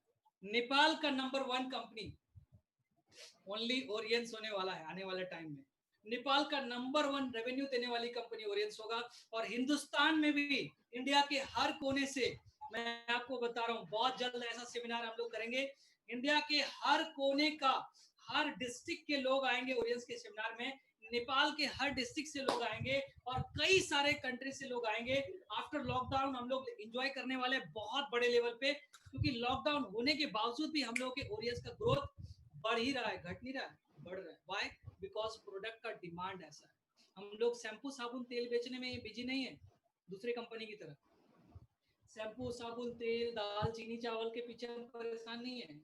नेपाल का नंबर 1 कंपनी ओनली ओरियंस होने वाला है आने वाले टाइम में। नेपाल का नंबर 1 रेवेन्यू देने वाली कंपनी ओरियंस होगा, और हिंदुस्तान में भी, इंडिया के हर कोने से, मैं आपको बता रहा हूँ, बहुत जल्द ऐसा सेमिनार हम लोग करेंगे। इंडिया के हर कोने का, हर डिस्ट्रिक्ट के लोग आएंगे ओरियंस के सेमिनार में, नेपाल के हर डिस्ट्रिक्ट से लोग आएंगे, और कई सारे कंट्री से लोग आएंगे। आफ्टर लॉकडाउन हम लोग एंजॉय करने वाले बहुत बड़े लेवल पे, क्योंकि लॉकडाउन होने के बावजूद भी हम लोग के ओरियंस का ग्रोथ बढ़ ही रहा है, घट नहीं रहा है, बढ़ रहा है। व्हाई? बिकॉज प्रोडक्ट का डिमांड ऐसा है। हम लोग शैम्पू साबुन तेल बेचने में बिजी नहीं है दूसरी कंपनी की तरह। शैम्पू साबुन तेल दाल चीनी चावल के पीछे हम परेशान नहीं है।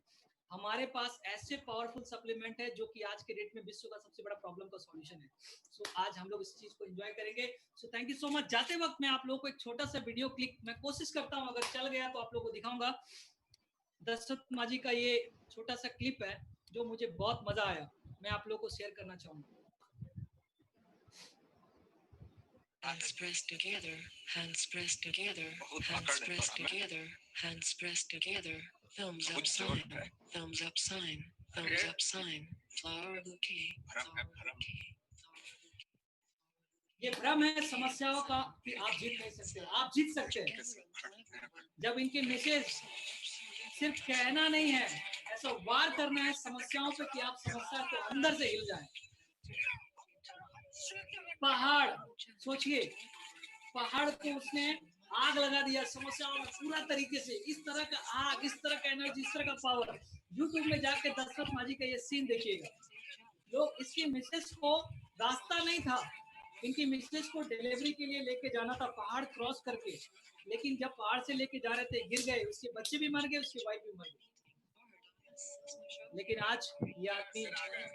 हमारे पास ऐसे पावरफुल सप्लीमेंट है जो कि आज के डेट में विश्व का सबसे बड़ा प्रॉब्लम का सॉल्यूशन है। सो आज हम लोग इस चीज को एंजॉय करेंगे। सो थैंक यू सो मच। जाते वक्त मैं आप लोगों को एक छोटा सा वीडियो क्लिप मैं कोशिश करता हूँ, अगर चल गया तो आप लोगों को दिखाऊंगा। दशरथ माजी का ये छोटा सा क्लिप है जो मुझे बहुत मजा आया, मैं आप लोगों को शेयर करना चाहूंगा। Hands pressed together, hands pressed together, hands pressed together, hands pressed together. Thumbs up sign, thumbs up sign, thumbs up sign. Flower bouquet, flower bouquet. ये भ्रम है समस्याओं का कि आप जीत नहीं सकते। आप जीत सकते हैं जब इनके मैसेज सिर्फ कहना नहीं है, ऐसा वार करना है समस्याओं पे कि आप समस्या को अंदर से हिल जाए। पहाड़, सोचिए, पहाड़ को उसने आग लगा दिया समस्याओं में पूरा तरीके से। इस तरह का आग, इस तरह का एनर्जी, इस तरह का पावर। यूट्यूब में जाके दशरथ माझी का ये सीन देखिएगा। लोग इसके मैसेज को रास्ता नहीं था, इनकी मैसेज को डिलीवरी के लिए लेके जाना था पहाड़ क्रॉस करके, लेकिन जब पहाड़ से लेके जा रहे थे गिर गए, उसके बच्चे भी मर गए, उसकी वाइफ भी मर गई। लेकिन आज ये आदमी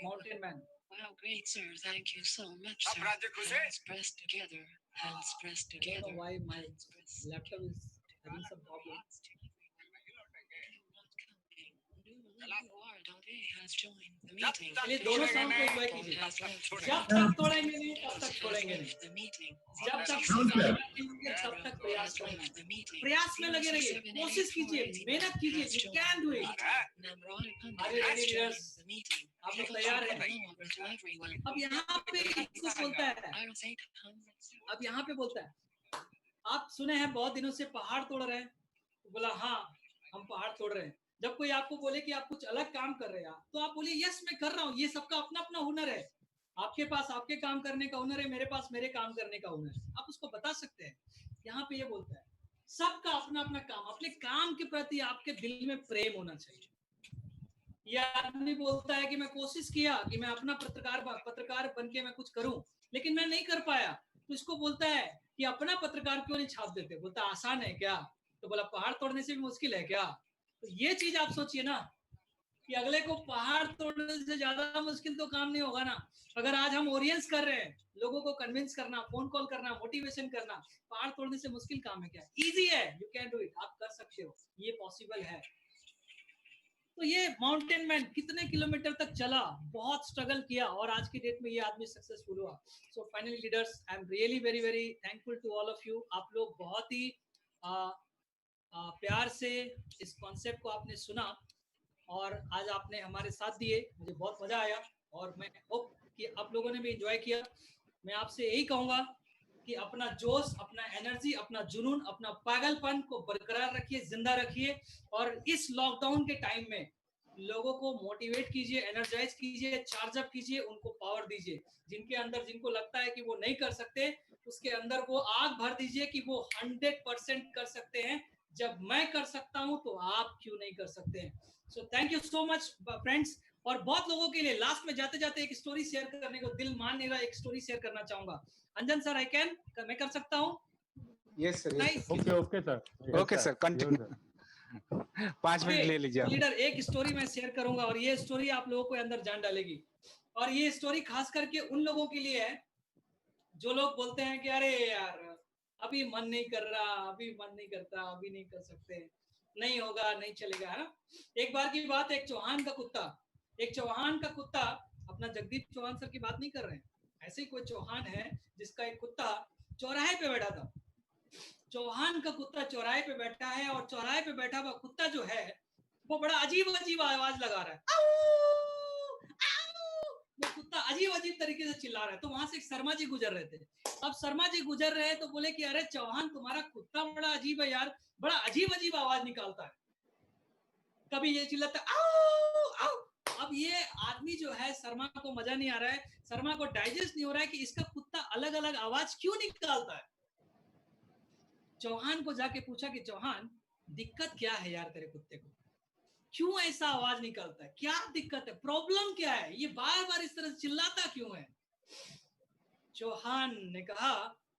mountain man. Wow, great, sir. Thank you so much, sir. Hands pressed together. Hands pressed I don't together. know why my Hands pressed laptop is having some problem. Has joined the meeting. चलिए दोनों साउंड को एंजॉय कीजिए। Has left the जब तक तोड़ेंगे नहीं तब तक छोड़ेंगे नहीं। the meeting. जब तक सीखेंगे तब तक प्रयास करना है। The meeting. प्रयास में लगे रहिए, कोशिश कीजिए, मेहनत कीजिए। You can do it. Are you ready, leaders? The meeting. आप लोग तैयार हैं? To everyone. अब यहाँ पे इसको बोलता है, I don't think hundreds. अब यहाँ पे बोलता है, आप सुने हैं बहुत दिनों से पहाड़ तोड़ रहे हैं। तो बोला हाँ हम पहाड़ तोड़ रहे हैं। जब कोई आपको बोले कि आप कुछ अलग काम कर रहे हैं, तो आप बोलिए यस मैं कर रहा हूँ। ये सबका अपना अपना हुनर है। आपके पास आपके काम करने का हुनर है, मेरे पास मेरे काम करने का हुनर है। आप उसको बता सकते हैं। यहाँ पे ये बोलता है सबका अपना अपना काम, अपने काम के प्रति आपके दिल में प्रेम होना चाहिए। ये आदमी बोलता है कि मैं कोशिश किया कि मैं अपना पत्रकार बन के मैं कुछ करूं, लेकिन मैं नहीं कर पाया। तो इसको बोलता है कि अपना पत्रकार क्यों नहीं छाप देते। बोलता आसान है क्या? तो बोला पहाड़ तोड़ने से भी मुश्किल है क्या? तो ये चीज आप सोचिए ना कि अगले को पहाड़ तोड़ने से ज्यादा मुश्किल तो काम नहीं होगा ना। अगर आज हम ओरियंस कर रहे हैं, लोगों को कन्विंस करना, फोन कॉल करना, मोटिवेशन करना, पहाड़ तोड़ने से मुश्किल काम है क्या? इजी है। You can do it. आप कर सकते हो, ये पॉसिबल है। तो ये माउंटेन मैन कितने किलोमीटर तक चला, बहुत स्ट्रगल किया और आज की डेट में ये आदमी सक्सेसफुल हुआ। So finally leaders, I am really very very thankful to all of you. आप लोग बहुत ही प्यार से इस कॉन्सेप्ट को आपने सुना और आज आपने हमारे साथ दिए। मुझे बहुत मजा आया और मैं होप कि आप लोगों ने भी एंजॉय किया। मैं आपसे यही कहूंगा कि अपना जोश, अपना एनर्जी, अपना जुनून, अपना पागलपन को बरकरार रखिए, जिंदा रखिए और इस लॉकडाउन के टाइम में लोगों को मोटिवेट कीजिए, एनर्जाइज कीजिए, चार्ज अप कीजिए, उनको पावर दीजिए। जिनके अंदर, जिनको लगता है कि वो नहीं कर सकते, उसके अंदर वो आग भर दीजिए कि वो 100% कर सकते हैं। जब मैं कर सकता हूं तो आप क्यों नहीं कर सकते हैं। सो thank you so much friends. और बहुत लोगों के लिए लास्ट में जाते जाते एक स्टोरी शेयर करने को दिल मान नहीं रहा, एक स्टोरी शेयर करना चाहूंगा। अंजन सर, मैं कर सकता हूँ? Yes sir. Okay sir. Okay sir, continue. 5 minute ले लीजिए लीडर। एक स्टोरी मैं शेयर करूंगा और ये स्टोरी आप लोगों को अंदर जान डालेगी। और ये स्टोरी खास करके उन लोगों के लिए है जो लोग बोलते हैं कि अरे यार अभी मन नहीं कर रहा, अभी मन नहीं करता, अभी नहीं कर सकते, नहीं होगा, नहीं चलेगा, है ना। एक बार की बात, एक चौहान का कुत्ता, अपना जगदीप चौहान सर की बात नहीं कर रहे हैं, ऐसे ही कोई चौहान है जिसका एक कुत्ता चौराहे पे बैठा था। चौहान का कुत्ता चौराहे पे बैठा है और चौराहे पे बैठा हुआ कुत्ता जो है वो बड़ा अजीब अजीब आवाज लगा रहा है। वो कुत्ता अजीब अजीब तरीके से चिल्ला रहा है। तो वहां से एक शर्मा जी गुजर रहे थे। अब शर्मा जी गुजर रहे हैं तो बोले कि अरे चौहान, तुम्हारा कुत्ता बड़ा अजीब है यार, बड़ा अजीब अजीब आवाज निकालता है, कभी ये चिल्लाता आओ आओ। अब ये आदमी जो है, शर्मा को मजा नहीं आ रहा है, शर्मा को डाइजेस्ट नहीं हो रहा है कि इसका कुत्ता अलग अलग आवाज क्यों निकालता है। चौहान को जाके पूछा कि चौहान, दिक्कत क्या है यार तेरे कुत्ते को, क्यों ऐसा आवाज निकालता है, क्या दिक्कत है, प्रॉब्लम क्या है, ये बार बार इस तरह से चिल्लाता क्यों है। चौहान ने कहा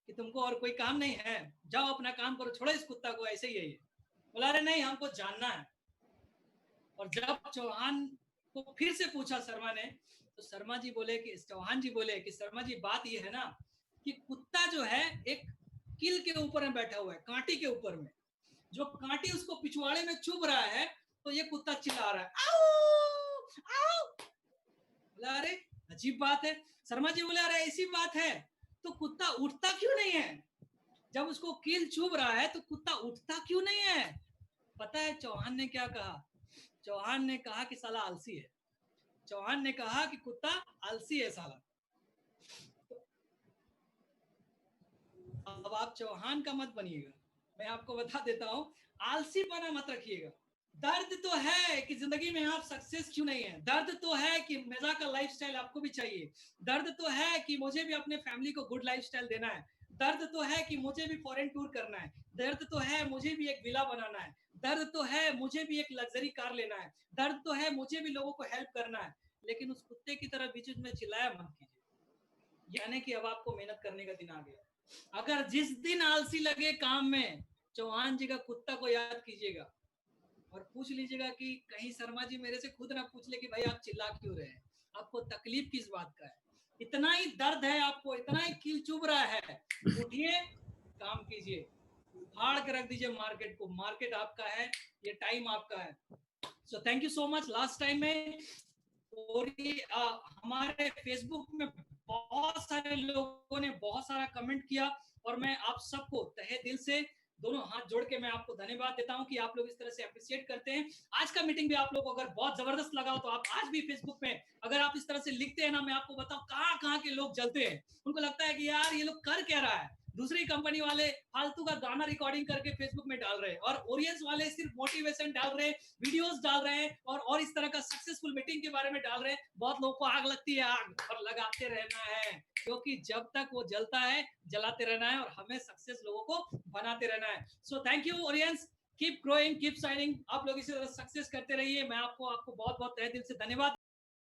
कि तुमको और कोई काम नहीं है, जाओ अपना काम करो, छोड़ो इस कुत्ता को, ऐसे ही है ये। बोला अरे नहीं, हमको जानना है। और जब चौहान को फिर से पूछा शर्मा ने, तो शर्मा जी बोले कि चौहान जी बोले कि शर्मा जी बात ये है ना कि कुत्ता जो है एक किल के ऊपर में बैठा हुआ है, कांटी के ऊपर में, जो कांटी उसको पिछवाड़े में चुभ रहा है, तो ये कुत्ता चिल्ला रहा है आओ आओ। बोला अरे अजीब बात है। शर्मा जी बोले अरे ऐसी बात है तो कुत्ता उठता क्यों नहीं है, जब उसको कील चुभ रहा है तो कुत्ता उठता क्यों नहीं है। पता है चौहान ने क्या कहा? चौहान ने कहा कि साला आलसी है। चौहान ने कहा कि कुत्ता आलसी है साला। आप चौहान का मत बनिएगा। मैं आपको बता देता हूं, आलसीपना मत रखिएगा। दर्द तो है कि जिंदगी में आप सक्सेस क्यों नहीं है, दर्द तो है कि मजा का लाइफस्टाइल आपको भी चाहिए, दर्द तो है कि मुझे भी अपने फैमिली को गुड लाइफस्टाइल देना है, दर्द तो है कि मुझे भी फॉरेन टूर करना है, दर्द तो है मुझे भी एक विला बनाना है, दर्द तो है मुझे भी एक लग्जरी कार लेना है, दर्द तो है मुझे भी लोगों को हेल्प करना है। लेकिन उस कुत्ते की तरह बीच में चिल्लाया मत कीजिए, यानी कि अब आपको मेहनत करने का दिन आ गया। अगर जिस दिन आलसी लगे काम में, चौहान जी का कुत्ता को याद कीजिएगा और पूछ लीजिएगा कि कहीं शर्मा जी मेरे से खुद ना पूछ ले कि भाई आप चिल्ला क्यों रहे हैं, आपको तकलीफ किस बात का है, इतना ही दर्द है आपको, इतना ही कील चुभ रहा है, उठिए काम कीजिए, फाड़ के रख दीजिए मार्केट को, मार्केट आपका है, ये टाइम आपका है। सो thank you so much. Last time में और हमारे फेसबुक में बहुत सारे लोगों ने बहुत सारा कमेंट किया और मैं आप सबको तहे दिल से दोनों हाथ जोड़ के मैं आपको धन्यवाद देता हूं कि आप लोग इस तरह से अप्रिशिएट करते हैं। आज का मीटिंग भी आप लोग को अगर बहुत जबरदस्त लगा हो तो आप आज भी फेसबुक में अगर आप इस तरह से लिखते हैं ना, मैं आपको बताऊं कहां के लोग जलते हैं, उनको लगता है कि यार ये लोग कर क्या रहा है, दूसरी कंपनी वाले फालतू का गाना रिकॉर्डिंग करके फेसबुक में डाल रहे हैं और ओरियंस वाले सिर्फ मोटिवेशन डाल रहे हैं, वीडियोस डाल रहे हैं और इस तरह का सक्सेसफुल मीटिंग के बारे में डाल रहे हैं। बहुत लोगों को आग लगती है, आग और लगाते रहना है, क्योंकि जब तक वो जलता है जलाते रहना है और हमें सक्सेस लोगों को बनाते रहना है। सो thank you audience, keep growing, keep shining, आप लोग इसी तरह सक्सेस करते रहिए। मैं आपको बहुत बहुत तहे दिल से धन्यवाद